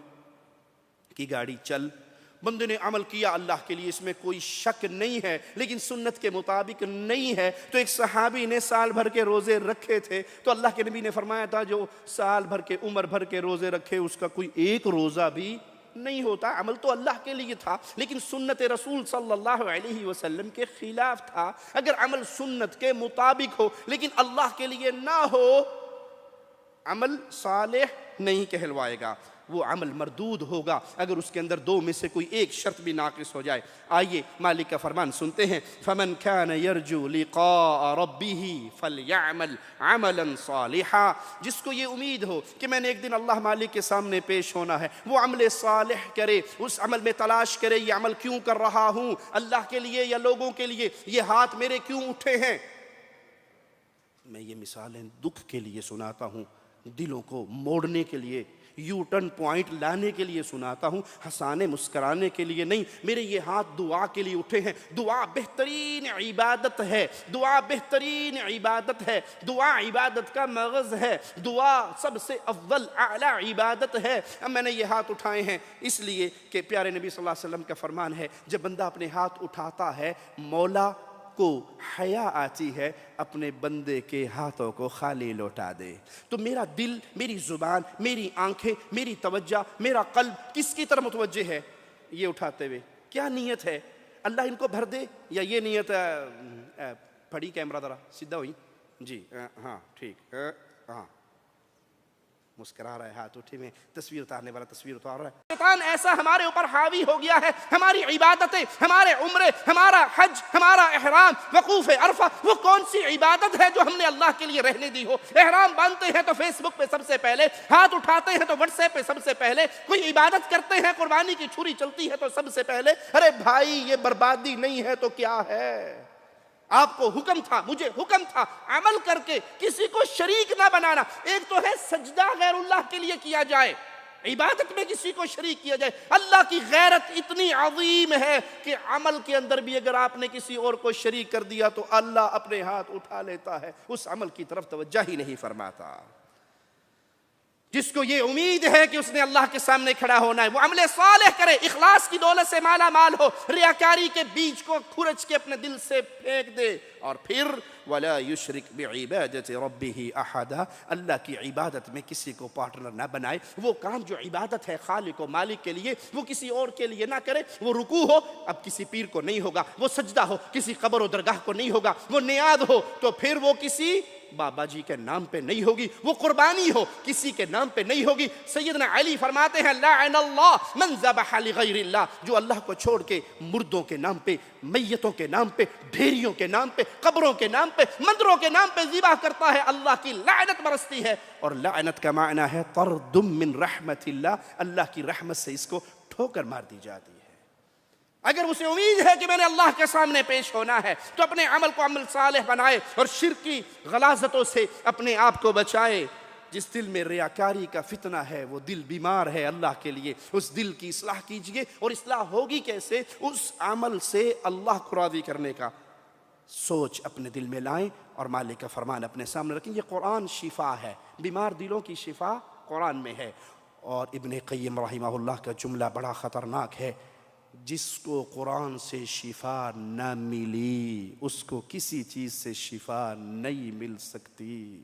کی گاڑی چل، بندے نے عمل کیا اللہ کے لیے، اس میں کوئی شک نہیں ہے، لیکن سنت کے مطابق نہیں ہے۔ تو ایک صحابی نے سال بھر کے روزے رکھے تھے، تو اللہ کے نبی نے فرمایا تھا جو سال بھر کے عمر بھر کے روزے رکھے اس کا کوئی ایک روزہ بھی نہیں ہوتا۔ عمل تو اللہ کے لیے تھا لیکن سنت رسول صلی اللہ علیہ وسلم کے خلاف تھا۔ اگر عمل سنت کے مطابق ہو لیکن اللہ کے لیے نہ ہو، عمل صالح نہیں کہلوائے گا، وہ عمل مردود ہوگا اگر اس کے اندر 2 میں سے کوئی ایک شرط بھی ناقص ہو جائے۔ آئیے مالک کا فرمان سنتے ہیں، فَمَنْ كَانَ يَرْجُو لِقَاءَ رَبِّهِ فَلْيَعْمَلْ عَمَلًا صَالِحًا، جس کو یہ امید ہو کہ میں نے ایک دن اللہ مالک کے سامنے پیش ہونا ہے، وہ عمل صالح کرے، اس عمل میں تلاش کرے یہ عمل کیوں کر رہا ہوں، اللہ کے لیے یا لوگوں کے لیے، یہ ہاتھ میرے کیوں اٹھے ہیں۔ میں یہ مثالیں دکھ کے لیے سناتا ہوں دلوں کو موڑنے کے لیے، یو ٹرن پوائنٹ لانے کے لیے سناتا ہوں، ہنسانے مسکرانے کے لیے نہیں۔ میرے یہ ہاتھ دعا کے لیے اٹھے ہیں۔ دعا بہترین عبادت ہے، دعا بہترین عبادت ہے، دعا عبادت کا مغز ہے، دعا سب سے افضل اعلی عبادت ہے۔ اب میں نے یہ ہاتھ اٹھائے ہیں اس لیے کہ پیارے نبی صلی اللہ علیہ وسلم کا فرمان ہے، جب بندہ اپنے ہاتھ اٹھاتا ہے مولا کو حیا آتی ہے اپنے بندے کے ہاتھوں کو خالی لوٹا دے۔ تو میرا دل، میری زبان، میری آنکھیں، میری توجہ، میرا قلب کس کی طرف متوجہ ہے؟ یہ اٹھاتے ہوئے کیا نیت ہے؟ اللہ ان کو بھر دے، یا یہ نیت پھڑی کیمرہ ذرا سیدھا ہوئی جی، ہاں ٹھیک، ہاں مسکرا رہا ہے، ہاتھ اٹھے میں، تصویر اتارنے والا تصویر اتار رہا ہے۔ شیطان ایسا ہمارے اوپر حاوی ہو گیا ہے، ہماری عبادتیں، ہمارے عمرے، ہمارا حج، ہمارا احرام، وقوف عرفہ، وہ کون سی عبادت ہے جو ہم نے اللہ کے لیے رہنے دی ہو؟ احرام باندھتے ہیں تو فیس بک پہ سب سے پہلے، ہاتھ اٹھاتے ہیں تو واٹس ایپ پہ سب سے پہلے، کوئی عبادت کرتے ہیں قربانی کی چھری چلتی ہے تو سب سے پہلے۔ ارے بھائی یہ بربادی نہیں ہے تو کیا ہے؟ آپ کو حکم تھا، مجھے حکم تھا، عمل کر کے کسی کو شریک نہ بنانا۔ ایک تو ہے سجدہ غیر اللہ کے لیے کیا جائے، عبادت میں کسی کو شریک کیا جائے۔ اللہ کی غیرت اتنی عظیم ہے کہ عمل کے اندر بھی اگر آپ نے کسی اور کو شریک کر دیا تو اللہ اپنے ہاتھ اٹھا لیتا ہے، اس عمل کی طرف توجہ ہی نہیں فرماتا۔ جس کو یہ امید ہے کہ اس نے اللہ کے سامنے کھڑا ہونا ہے، وہ عمل صالح کرے، اخلاص کی دولت سے مالا مال ہو، ریاکاری کے بیج کو کھرچ کے اپنے دل سے پھینک دے، اور پھر وَلَا يُشْرِكْ بِعِبَادَةِ رَبِّهِ أَحَدًا، اللہ کی عبادت میں کسی کو پارٹنر نہ بنائے۔ وہ کام جو عبادت ہے خالق و مالک کے لیے، وہ کسی اور کے لیے نہ کرے۔ وہ رکوع ہو اب کسی پیر کو نہیں ہوگا، وہ سجدہ ہو کسی قبر و درگاہ کو نہیں ہوگا، وہ نیاز ہو تو پھر وہ کسی بابا جی کے نام پہ نہیں ہوگی، وہ قربانی ہو کسی کے نام پہ نہیں ہوگی۔ سیدنا علی فرماتے ہیں لعن اللہ من ذبح لغیر اللہ، جو اللہ کو چھوڑ کے مردوں کے نام پہ، میتوں کے نام پہ، ڈھیریوں کے نام پہ، قبروں کے نام پہ، مندروں کے نام پہ ذبح کرتا ہے، اللہ کی لعنت برستی ہے۔ اور لعنت کا معنی ہے طرد من رحمت اللہ، اللہ کی رحمت سے اس کو ٹھوکر مار دی جاتی ہے۔ اگر اسے امید ہے کہ میں نے اللہ کے سامنے پیش ہونا ہے تو اپنے عمل کو عمل صالح بنائے اور شرک کی غلاظتوں سے اپنے آپ کو بچائے۔ جس دل میں ریاکاری کا فتنہ ہے وہ دل بیمار ہے اللہ کے لیے، اس دل کی اصلاح کیجئے۔ اور اصلاح ہوگی کیسے؟ اس عمل سے اللہ کو راضی کرنے کا سوچ اپنے دل میں لائیں اور مالک کا فرمان اپنے سامنے رکھیں۔ یہ قرآن شفا ہے، بیمار دلوں کی شفا قرآن میں ہے۔ اور ابن قیم رحمہ اللہ کا جملہ بڑا خطرناک ہے، جس کو قرآن سے شفا نہ ملی اس کو کسی چیز سے شفا نہیں مل سکتی۔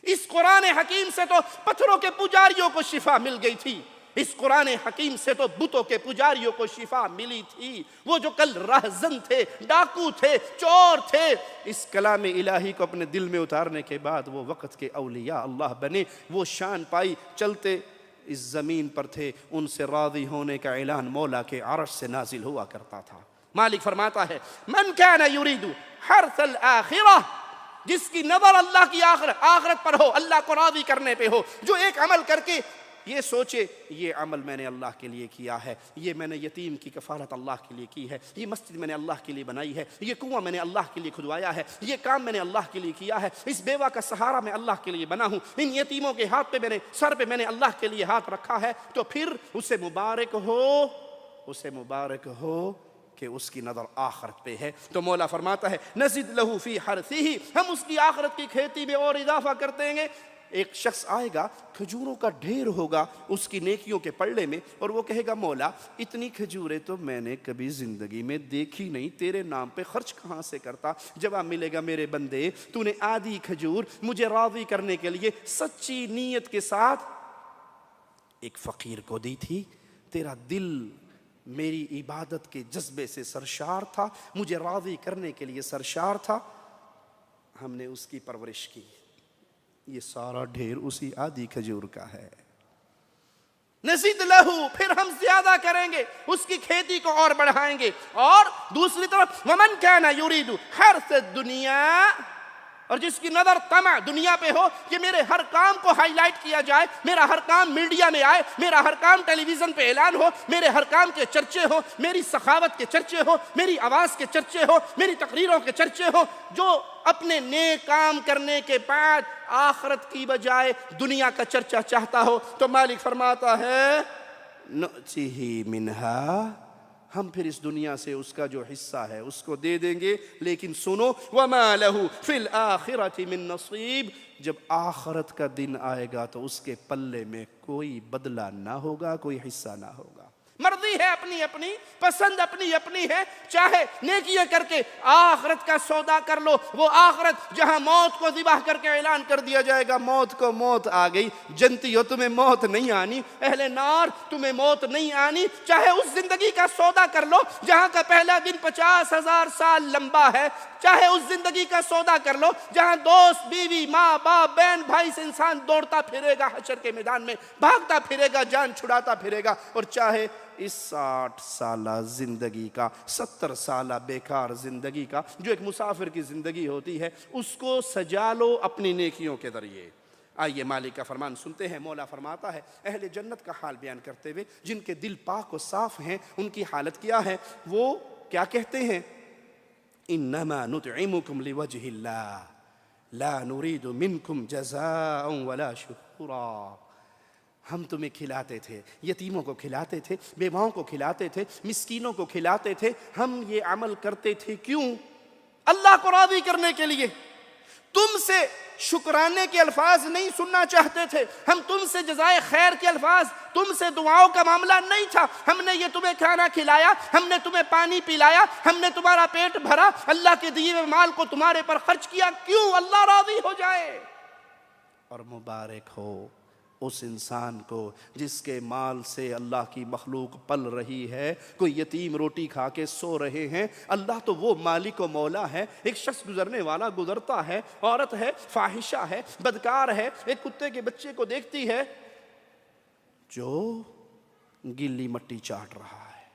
اس قرآن حکیم سے تو پتھروں کے پجاریوں کو شفا مل گئی تھی، اس قرآن حکیم سے تو بتوں کے پجاریوں کو شفا ملی تھی۔ وہ جو کل رہزن تھے، ڈاکو تھے، چور تھے، اس کلام الہی کو اپنے دل میں اتارنے کے بعد وہ وقت کے اولیاء اللہ بنے، وہ شان پائی، چلتے اس زمین پر تھے، ان سے راضی ہونے کا اعلان مولا کے عرش سے نازل ہوا کرتا تھا۔ مالک فرماتا ہے من کان یرید حرث الآخرہ، جس کی نظر اللہ کی آخرت پر ہو، اللہ کو راضی کرنے پہ ہو، جو ایک عمل کر کے یہ سوچے یہ عمل میں نے اللہ کے لیے کیا ہے، یہ میں نے یتیم کی کفالت اللہ کے لیے کی ہے، یہ مسجد میں نے اللہ کے لیے بنائی ہے، یہ کنواں میں نے اللہ کے لیے کھدوایا ہے، یہ کام میں نے اللہ کے لیے کیا ہے، اس بیوہ کا سہارا میں اللہ کے لیے بنا ہوں، ان یتیموں کے ہاتھ پہ میں نے، سر پہ میں نے اللہ کے لیے ہاتھ رکھا ہے، تو پھر اسے مبارک ہو کہ اس کی نظر آخرت پہ ہے۔ تو مولا فرماتا ہے نزد لہو فی حرثہ، ہم اس کی آخرت کی کھیتی میں اور اضافہ کر دیں گے۔ ایک شخص آئے گا، کھجوروں کا ڈھیر ہوگا اس کی نیکیوں کے پلڑے میں، اور وہ کہے گا مولا اتنی کھجوریں تو میں نے کبھی زندگی میں دیکھی نہیں، تیرے نام پہ خرچ کہاں سے کرتا؟ جواب ملے گا میرے بندے تو نے آدھی کھجور مجھے راضی کرنے کے لیے سچی نیت کے ساتھ ایک فقیر کو دی تھی، تیرا دل میری عبادت کے جذبے سے سرشار تھا، مجھے راضی کرنے کے لیے سرشار تھا، ہم نے اس کی پرورش کی، یہ سارا ڈھیر اسی آدھی کھجور کا ہے۔ نزید لہو، پھر ہم زیادہ کریں گے، اس کی کھیتی کو اور بڑھائیں گے۔ اور دوسری طرف ومن کان یرید حرث الدنیا، اور جس کی نظر طمع دنیا پہ ہو کہ میرے ہر کام کو ہائی لائٹ کیا جائے، میرا ہر کام میڈیا میں آئے، میرا ہر کام ٹیلی ویژن پہ اعلان ہو، میرے ہر کام کے چرچے ہو، میری سخاوت کے چرچے ہو، میری آواز کے چرچے ہو، میری تقریروں کے چرچے ہو، جو اپنے نیک کام کرنے کے بعد آخرت کی بجائے دنیا کا چرچا چاہتا ہو، تو مالک فرماتا ہے نؤتیہ منہا، ہم پھر اس دنیا سے اس کا جو حصہ ہے اس کو دے دیں گے، لیکن سنو وما لہ فی الآخرۃ من نصیب، جب آخرت کا دن آئے گا تو اس کے پلے میں کوئی بدلہ نہ ہوگا، کوئی حصہ نہ ہوگا۔ مرضی ہے اپنی اپنی، پسند اپنی اپنی ہے، چاہے نیکیاں کر کے آخرت کا سودا کر لو، وہ آخرت جہاں موت کو ذبح کر کے اعلان کر دیا جائے گا موت کو موت آ گئی، جنتی ہو تمہیں موت نہیں آنی، اہل نار تمہیں موت نہیں آنی، چاہے اس زندگی کا سودا کر لو جہاں کا پہلا دن 50,000 سال لمبا ہے، چاہے اس زندگی کا سودا کر لو جہاں دوست بیوی ماں باپ بہن بھائی سے انسان دوڑتا پھرے گا، حشر کے میدان میں بھاگتا پھرے گا، جان چھڑاتا پھرے گا، اور چاہے اس 60 سالہ زندگی کا 70 سالہ بیکار زندگی کا جو ایک مسافر کی زندگی ہوتی ہے اس کو سجا لو اپنی نیکیوں کے ذریعے۔ آئیے مالک کا فرمان سنتے ہیں۔ مولا فرماتا ہے اہل جنت کا حال بیان کرتے ہوئے، جن کے دل پاک و صاف ہیں ان کی حالت کیا ہے؟ وہ کیا کہتے ہیں؟ انما نطعمکم لوجہ اللہ لا نرید منکم جزاء ولا شکورا، ہم تمہیں کھلاتے تھے، یتیموں کو کھلاتے تھے، بیواؤں کو کھلاتے تھے، مسکینوں کو کھلاتے تھے، ہم یہ عمل کرتے تھے کیوں؟ اللہ کو راضی کرنے کے لیے۔ تم سے شکرانے کے الفاظ نہیں سننا چاہتے تھے، ہم تم سے جزائے خیر کے الفاظ، تم سے دعاؤں کا معاملہ نہیں تھا، ہم نے یہ تمہیں کھانا کھلایا، ہم نے تمہیں پانی پلایا، ہم نے تمہارا پیٹ بھرا، اللہ کے دیے ہوئے مال کو تمہارے پر خرچ کیا، کیوں؟ اللہ راضی ہو جائے۔ اور مبارک ہو اس انسان کو جس کے مال سے اللہ کی مخلوق پل رہی ہے، کوئی یتیم روٹی کھا کے سو رہے ہیں، اللہ تو وہ مالک و مولا ہے۔ ایک شخص گزرنے والا گزرتا ہے، عورت ہے، فاحشہ ہے، بدکار ہے، ایک کتے کے بچے کو دیکھتی ہے جو گلی مٹی چاٹ رہا ہے،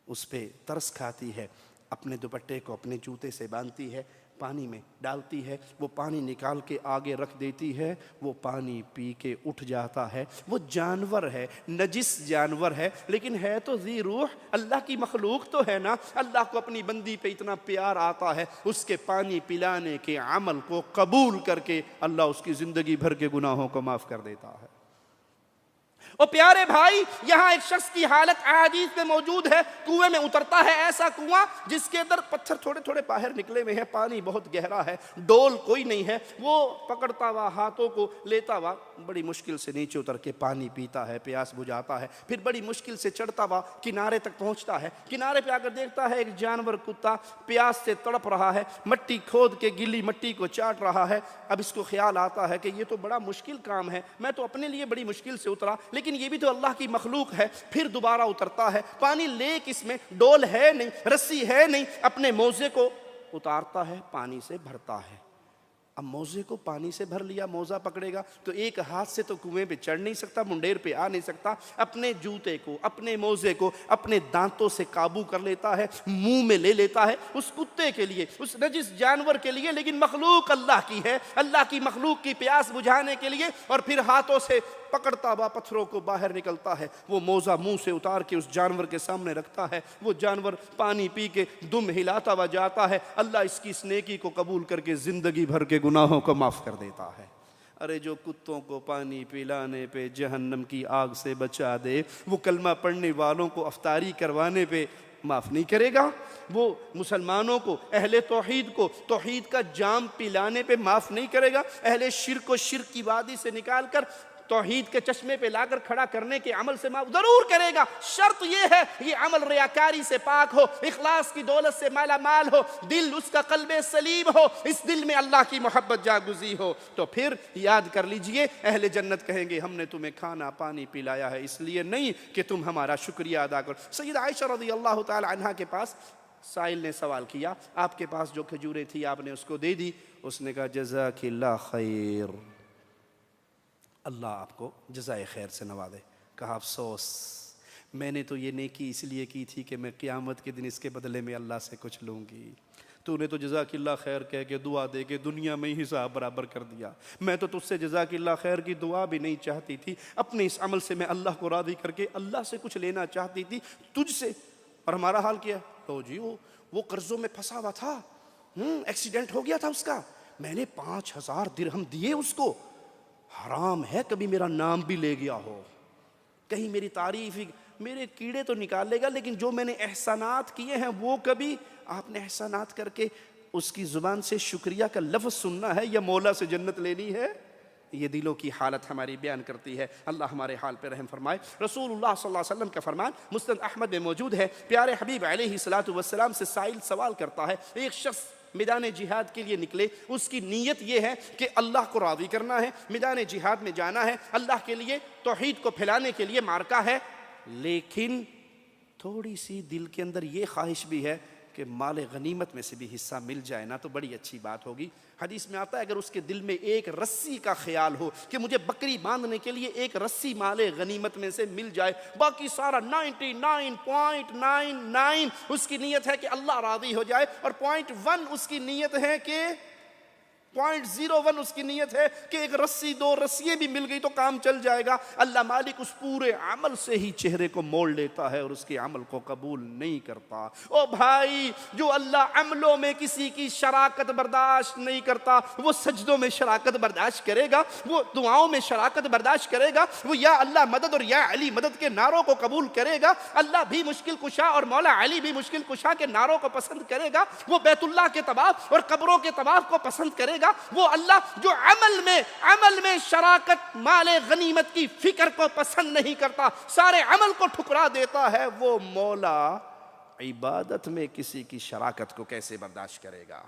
اس پہ ترس کھاتی ہے، اپنے دوپٹے کو اپنے جوتے سے باندھتی ہے، پانی میں ڈالتی ہے، وہ پانی نکال کے آگے رکھ دیتی ہے، وہ پانی پی کے اٹھ جاتا ہے۔ وہ جانور ہے، نجس جانور ہے، لیکن ہے تو ذی روح، اللہ کی مخلوق تو ہے نا۔ اللہ کو اپنی بندی پہ اتنا پیار آتا ہے، اس کے پانی پلانے کے عمل کو قبول کر کے اللہ اس کی زندگی بھر کے گناہوں کو معاف کر دیتا ہے۔ اور پیارے بھائی، یہاں ایک شخص کی حالت احادیث میں موجود ہے، کنویں میں اترتا ہے، ایسا کنواں جس کے اندر پتھر تھوڑے تھوڑے باہر نکلے ہوئے ہیں، پانی بہت گہرا ہے، ڈول کوئی نہیں ہے، وہ پکڑتا ہوا ہاتھوں کو لیتا ہوا بڑی مشکل سے نیچے اتر کے پانی پیتا ہے، پیاس بجھاتا ہے، پھر بڑی مشکل سے چڑھتا ہوا کنارے تک پہنچتا ہے، کنارے پہ آ کر دیکھتا ہے ایک جانور کتا پیاس سے تڑپ رہا ہے، مٹی کھود کے گلی مٹی کو چاٹ رہا ہے۔ اب اس کو خیال آتا ہے کہ یہ تو بڑا مشکل کام ہے، میں تو اپنے لیے بڑی مشکل سے اترا، لیکن یہ بھی تو اللہ کی مخلوق ہے۔ پھر دوبارہ اترتا ہے، پانی لے کس میں، ڈول ہے نہیں، رسی ہے نہیں، اپنے موزے کو اتارتا ہے، پانی سے بھرتا ہے۔ اب موزے کو پانی سے بھر لیا، موزہ پکڑے گا تو ایک ہاتھ سے تو کنویں پہ چڑھ نہیں سکتا، منڈیر پہ آ نہیں سکتا، اپنے جوتے کو، اپنے موزے کو اپنے دانتوں سے قابو کر لیتا ہے، منہ میں لے لیتا ہے، اس کتے کے لیے، اس نجس جانور کے لیے، لیکن مخلوق اللہ کی ہے، اللہ کی مخلوق کی پیاس بجھانے کے لیے، اور پھر ہاتھوں سے پکڑتا ہوا پتھروں کو باہر نکلتا ہے، وہ موزہ منہ سے اتار کے اس جانور کے سامنے رکھتا ہے، وہ جانور پانی پی کے دم ہلاتا ہوا جاتا ہے، اللہ اس کی اس نیکی کو قبول کر کے زندگی بھر کے گناہوں کو معاف کر دیتا ہے۔ ارے جو کتوں کو پانی پلانے پہ جہنم کی آگ سے بچا دے، وہ کلمہ پڑھنے والوں کو افطاری کروانے پہ معاف نہیں کرے گا؟ وہ مسلمانوں کو، اہل توحید کو توحید کا جام پلانے پہ معاف نہیں کرے گا؟ اہل شرک کو شرک کی وادی سے نکال کر توحید کے چشمے پہ لا کر کھڑا کرنے کے عمل سے معاف ضرور کرے گا، شرط یہ ہے یہ عمل ریاکاری سے پاک ہو، اخلاص کی دولت سے مالا مال ہو، دل اس کا قلب سلیم ہو، اس دل میں اللہ کی محبت جاگزی ہو۔ تو پھر یاد کر لیجئے، اہل جنت کہیں گے ہم نے تمہیں کھانا پانی پلایا ہے اس لیے نہیں کہ تم ہمارا شکریہ ادا کرو۔ سیدہ عائشہ رضی اللہ تعالی عنہا کے پاس سائل نے سوال کیا، آپ کے پاس جو کھجوریں تھی آپ نے اس کو دے دی، اس نے کہا جزاک اللہ خیر، اللہ آپ کو جزائے خیر سے نوازے۔ کہا افسوس، میں نے تو یہ نیکی اس لیے کی تھی کہ میں قیامت کے دن اس کے بدلے میں اللہ سے کچھ لوں گی، تو نے تو جزاک اللہ خیر کہہ کے دعا دے کے دنیا میں ہی حساب برابر کر دیا. میں تو تجھ سے جزاک اللہ خیر کی دعا بھی نہیں چاہتی تھی. اپنے اس عمل سے میں اللہ کو راضی کر کے اللہ سے کچھ لینا چاہتی تھی تجھ سے. اور ہمارا حال کیا؟ تو جی وہ قرضوں میں پھنسا ہوا تھا, ایکسیڈنٹ ہو گیا تھا اس کا, میں نے 5,000 درہم دیے اس کو. حرام ہے کبھی میرا نام بھی لے گیا ہو, کہیں میری تعریف ہی, میرے کیڑے تو نکالے گا لیکن جو میں نے احسانات کیے ہیں وہ کبھی آپ نے احسانات کر کے اس کی زبان سے شکریہ کا لفظ سننا ہے یا مولا سے جنت لینی ہے؟ یہ دلوں کی حالت ہماری بیان کرتی ہے. اللہ ہمارے حال پہ رحم فرمائے. رسول اللہ صلی اللہ علیہ وسلم کا فرمان مسند احمد میں موجود ہے. پیارے حبیب علیہ السلام سے سائل سوال کرتا ہے, ایک شخص میدان جہاد کے لیے نکلے, اس کی نیت یہ ہے کہ اللہ کو راضی کرنا ہے, میدان جہاد میں جانا ہے, اللہ کے لیے توحید کو پھیلانے کے لیے مارکا ہے, لیکن تھوڑی سی دل کے اندر یہ خواہش بھی ہے کہ مال غنیمت میں سے بھی حصہ مل جائے نا تو بڑی اچھی بات ہوگی. حدیث میں آتا ہے اگر اس کے دل میں ایک رسی کا خیال ہو کہ مجھے بکری باندھنے کے لیے ایک رسی مال غنیمت میں سے مل جائے, باقی سارا 99.99 اس کی نیت ہے کہ اللہ راضی ہو جائے, اور 0.1 اس کی نیت ہے کہ 0.01 اس کی نیت ہے کہ ایک رسی 2 رسییں بھی مل گئی تو کام چل جائے گا, اللہ مالک اس پورے عمل سے ہی چہرے کو موڑ لیتا ہے اور اس کے عمل کو قبول نہیں کرتا. او بھائی, جو اللہ عملوں میں کسی کی شراکت برداشت نہیں کرتا وہ سجدوں میں شراکت برداشت کرے گا, وہ دعاؤں میں شراکت برداشت کرے گا, وہ یا اللہ مدد اور یا علی مدد کے نعروں کو قبول کرے گا. اللہ بھی مشکل کشا اور مولا علی بھی مشکل کشا کے نعروں کو پسند کرے گا, وہ بیت اللہ کے طواف اور قبروں کے طواف کو پسند کرے گا. وہ اللہ جو عمل میں شراکت مال غنیمت کی فکر کو پسند نہیں کرتا, سارے عمل کو ٹھکرا دیتا ہے, وہ مولا عبادت میں کسی کی شراکت کو کیسے برداشت کرے گا؟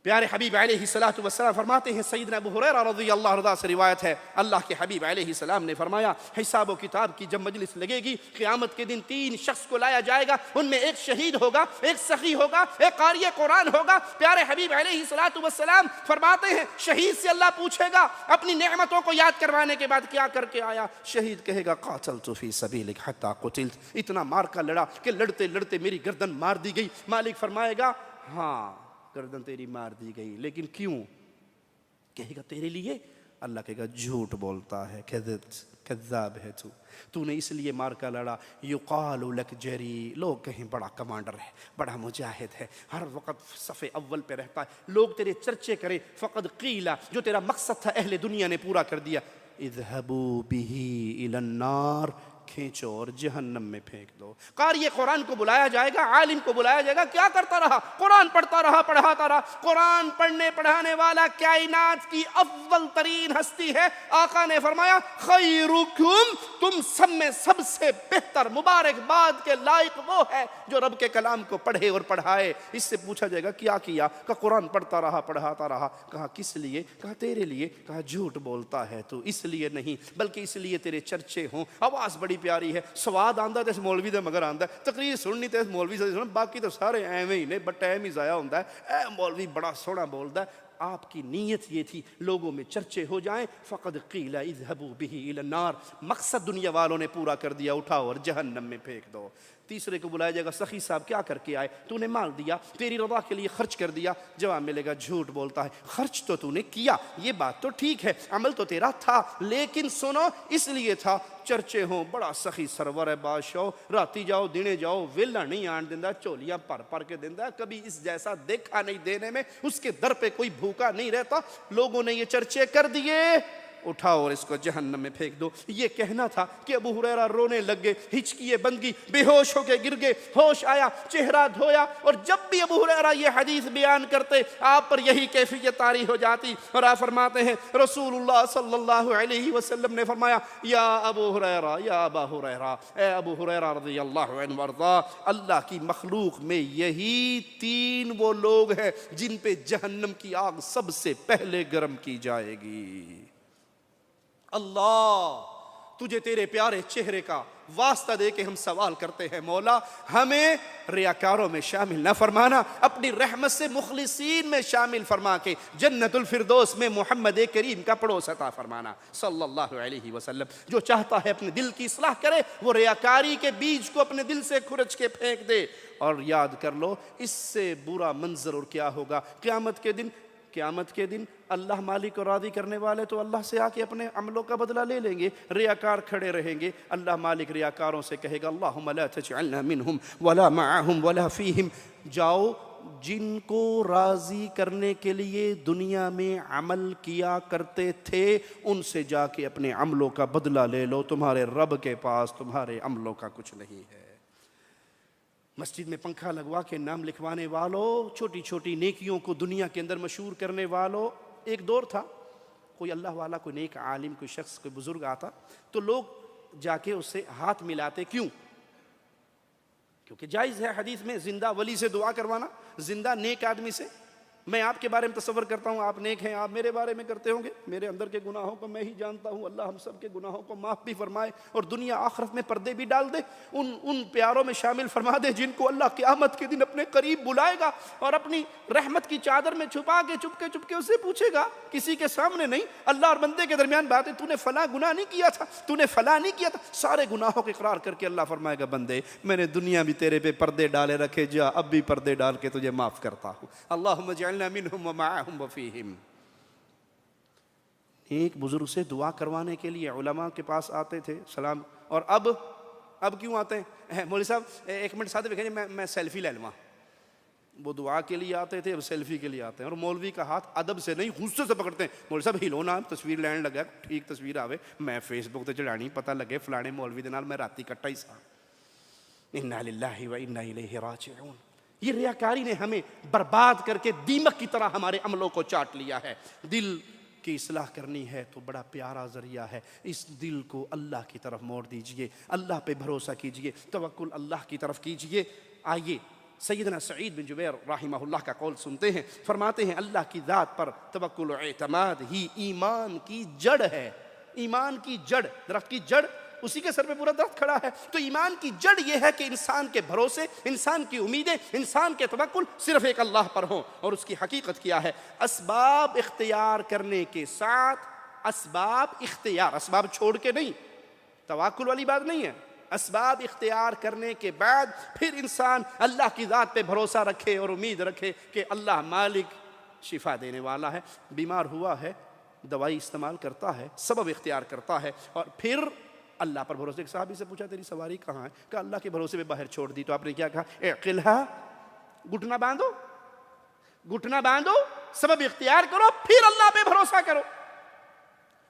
پیارے حبیب علیہ السلام فرماتے ہیں, سیدنا ابو ہریرہ رضی اللہ عنہ سے روایت ہے, اللہ کے حبیب علیہ السلام نے فرمایا حساب و کتاب کی جب مجلس لگے گی قیامت کے دن 3 شخص کو لایا جائے گا, ان میں ایک شہید ہوگا, ایک سخی ہوگا, ایک قاری قرآن ہوگا. پیارے حبیب علیہ السلام فرماتے ہیں شہید سے اللہ پوچھے گا اپنی نعمتوں کو یاد کروانے کے بعد کیا کر کے آیا؟ شہید کہے گا قاتلت فی سبیلک حتی قتلت, اتنا مار کا لڑا کہ لڑتے لڑتے میری گردن مار دی گئی. مالک فرمائے گا ہاں گردن تیری مار دی گئی, لیکن کیوں؟ کہے گا تیرے لیے. اللہ کہے گا جھوٹ بولتا ہے, کذاب ہے تو نے اس لیے مار کا لڑا. یقال لک جری, لوگ کہیں بڑا کمانڈر ہے, بڑا مجاہد ہے, ہر وقت صف اول پہ رہتا ہے, لوگ تیرے چرچے کریں. فقد قیل, جو تیرا مقصد تھا اہل دنیا نے پورا کر دیا. اذهبوا به الى النار, کھینچو اور جہنم میں پھینک دو. قاری قرآن کو بلایا جائے گا, عالم کو بلایا جائے گا, کیا کرتا رہا؟ قرآن پڑھتا رہا, پڑھاتا رہا. قرآن پڑھنے پڑھانے والا کائنات کی افضل ترین ہستی ہے. آقا نے فرمایا خیرکم, تم سب میں سب سے بہتر مبارکباد کے لائق وہ ہے جو رب کے کلام کو پڑھے اور پڑھائے. اس سے پوچھا جائے گا کیا کیا؟ کہا قرآن پڑھتا رہا, پڑھاتا رہا. کہا کس لیے؟ کہا تیرے لیے. کہا جھوٹ بولتا ہے تو, اس لیے نہیں بلکہ اس لیے تیرے چرچے ہوں. آواز بڑی پیاری ہے, سواد آندا تے مولوی دے مگر آندا ہے, تقریر سننی تے مولوی سے سن, باقی تو سارے ایویں ہی نے, بٹ ٹائم ہی ضائع ہوندا ہے. اے مولوی بڑا سونا بولدا ہے. آپ کی نیت یہ تھی لوگوں میں چرچے ہو جائیں. فقد قیل اذهبوا به الى النار, مقصد دنیا والوں نے پورا کر دیا, اٹھاؤ اور جہنم میں پھینک دو. تیسرے کو بلایا جائے گا, سخی صاحب کیا کر کے آئے؟ تو نے مال دیا, تیری رضا کے لیے خرچ کر دیا. جواب ملے گا جھوٹ بولتا ہے. خرچ تو نے کیا, یہ بات تو ٹھیک ہے, عمل تو تیرا تھا, لیکن سنو اس لیے تھا چرچے ہوں بڑا سخی سرور ہے بادشاہ, راتی جاؤ دینے جاؤ, ویلا نہیں آن دیندا, چولیاں پر کے دیندا, کبھی اس جیسا دیکھا نہیں دینے میں, اس کے در پہ کوئی بھوکا نہیں رہتا. لوگوں نے یہ چرچے کر دیے, اٹھاؤ اور اس کو جہنم میں پھینک دو. یہ کہنا تھا کہ ابو ہریرہ رونے لگ گئے, ہچکیے بند گئی, بے ہوش ہو کے گر گئے. ہوش آیا, چہرہ دھویا, اور جب بھی ابو ہریرہ یہ حدیث بیان کرتے آپ پر یہی کیفیت طاری ہو جاتی. اور آپ فرماتے ہیں رسول اللہ صلی اللہ علیہ وسلم نے فرمایا یا ابو ہریرہ, یا ابا ہریرہ, اے ابو ہریرہ رضی اللہ عنہ وارضا, اللہ کی مخلوق میں یہی 3 وہ لوگ ہیں جن پہ جہنم کی آگ سب سے پہلے گرم کی جائے گی. اللہ تجھے تیرے پیارے چہرے کا واسطہ دے کے ہم سوال کرتے ہیں مولا ہمیں ریاکاروں میں شامل نہ فرمانا، اپنی رحمت سے مخلصین میں شامل فرما کے جنت الفردوس میں محمد کریم کا پڑوس عطا فرمانا صلی اللہ علیہ وسلم۔ جو چاہتا ہے اپنے دل کی اصلاح کرے، وہ ریاکاری کے بیج کو اپنے دل سے کھرچ کے پھینک دے، اور یاد کر لو اس سے برا منظر اور کیا ہوگا قیامت کے دن اللہ مالک کو راضی کرنے والے تو اللہ سے آ کے اپنے عملوں کا بدلہ لے لیں گے، ریاکار کھڑے رہیں گے، اللہ مالک ریاکاروں سے کہے گا اللہم لا تجعلنا منہم ولا معہم ولا فیہم، جاؤ جن کو راضی کرنے کے لیے دنیا میں عمل کیا کرتے تھے ان سے جا کے اپنے عملوں کا بدلہ لے لو، تمہارے رب کے پاس تمہارے عملوں کا کچھ نہیں ہے۔ مسجد میں پنکھا لگوا کے نام لکھوانے والوں، چھوٹی چھوٹی نیکیوں کو دنیا کے اندر مشہور کرنے والوں، ایک دور تھا کوئی اللہ والا، کوئی نیک عالم، کوئی شخص، کوئی بزرگ آتا تو لوگ جا کے اس سے ہاتھ ملاتے، کیونکہ جائز ہے حدیث میں زندہ ولی سے دعا کروانا، زندہ نیک آدمی سے۔ میں آپ کے بارے میں تصور کرتا ہوں آپ نیک ہیں، آپ میرے بارے میں کرتے ہوں گے، میرے اندر کے گناہوں کو میں ہی جانتا ہوں، اللہ ہم سب کے گناہوں کو معاف بھی فرمائے اور دنیا آخرت میں پردے بھی ڈال دے، ان پیاروں میں شامل فرما دے جن کو اللہ قیامت کے دن اپنے قریب بلائے گا اور اپنی رحمت کی چادر میں چھپا کے چپ کے اسے پوچھے گا، کسی کے سامنے نہیں، اللہ اور بندے کے درمیان بات ہے، تو نے فلاں گناہ نہیں کیا تھا، تو نے فلاں نہیں کیا تھا، سارے گناہوں کے اقرار کر کے اللہ فرمائے گا بندے میں نے دنیا بھی تیرے پہ پردے ڈالے رکھے، جا اب بھی پردے ڈال کے تجھے معاف کرتا ہوں، اللہم اجعلنا منہم ومعہم وفیہم۔ ایک بزرگ سے دعا کروانے کے لیے علماء کے پاس آتے تھے سلام، اور اب کیوں آتے ہیں؟ مولوی صاحب ایک منٹ ساتھ میں میں سیلفی لے لوں، وہ دعا کے لیے آتے تھے، اب سیلفی کے لیے آتے ہیں، اور مولوی کا ہاتھ ادب سے نہیں غصے سے پکڑتے ہیں، مولوی صاحب ہلونا تصویر لین لگا، ٹھیک تصویر آوے میں فیس بک تے چڑھانی، پتہ لگے فلانے مولوی دے نال میں راتی کٹا ہی سا، انا للہ و انا الیہ راجعون۔ یہ ریاکاری نے ہمیں برباد کر کے دیمک کی طرح ہمارے عملوں کو چاٹ لیا ہے۔ دل کی اصلاح کرنی ہے تو بڑا پیارا ذریعہ ہے، اس دل کو اللہ کی طرف موڑ دیجئے، اللہ پہ بھروسہ کیجئے، توکل اللہ کی طرف کیجئے۔ آئیے سیدنا سعید بن جبیر رحمہ اللہ کا قول سنتے ہیں، فرماتے ہیں اللہ کی ذات پر توکل و اعتماد ہی ایمان کی جڑ ہے۔ ایمان کی جڑ، درخت کی جڑ، اسی کے سر پہ پورا درخت کھڑا ہے، تو ایمان کی جڑ یہ ہے کہ انسان کے بھروسے، انسان کی امیدیں، انسان کے توکل صرف ایک اللہ پر ہوں۔ اور اس کی حقیقت کیا ہے؟ اسباب اختیار کرنے کے ساتھ، اسباب چھوڑ کے نہیں، توکل والی بات نہیں ہے، اسباب اختیار کرنے کے بعد پھر انسان اللہ کی ذات پہ بھروسہ رکھے اور امید رکھے کہ اللہ مالک شفا دینے والا ہے، بیمار ہوا ہے دوائی استعمال کرتا ہے، سبب اختیار کرتا ہے، اور پھر اللہ پر بھروسے۔ ایک صحابی سے پوچھا تیری سواری کہاں ہے؟ کہا اللہ کے بھروسے میں باہر چھوڑ دی، تو آپ نے کیا کہا؟ اعقلھا، گھٹنا باندھو، سبب اختیار کرو، پھر اللہ پہ بھروسہ کرو۔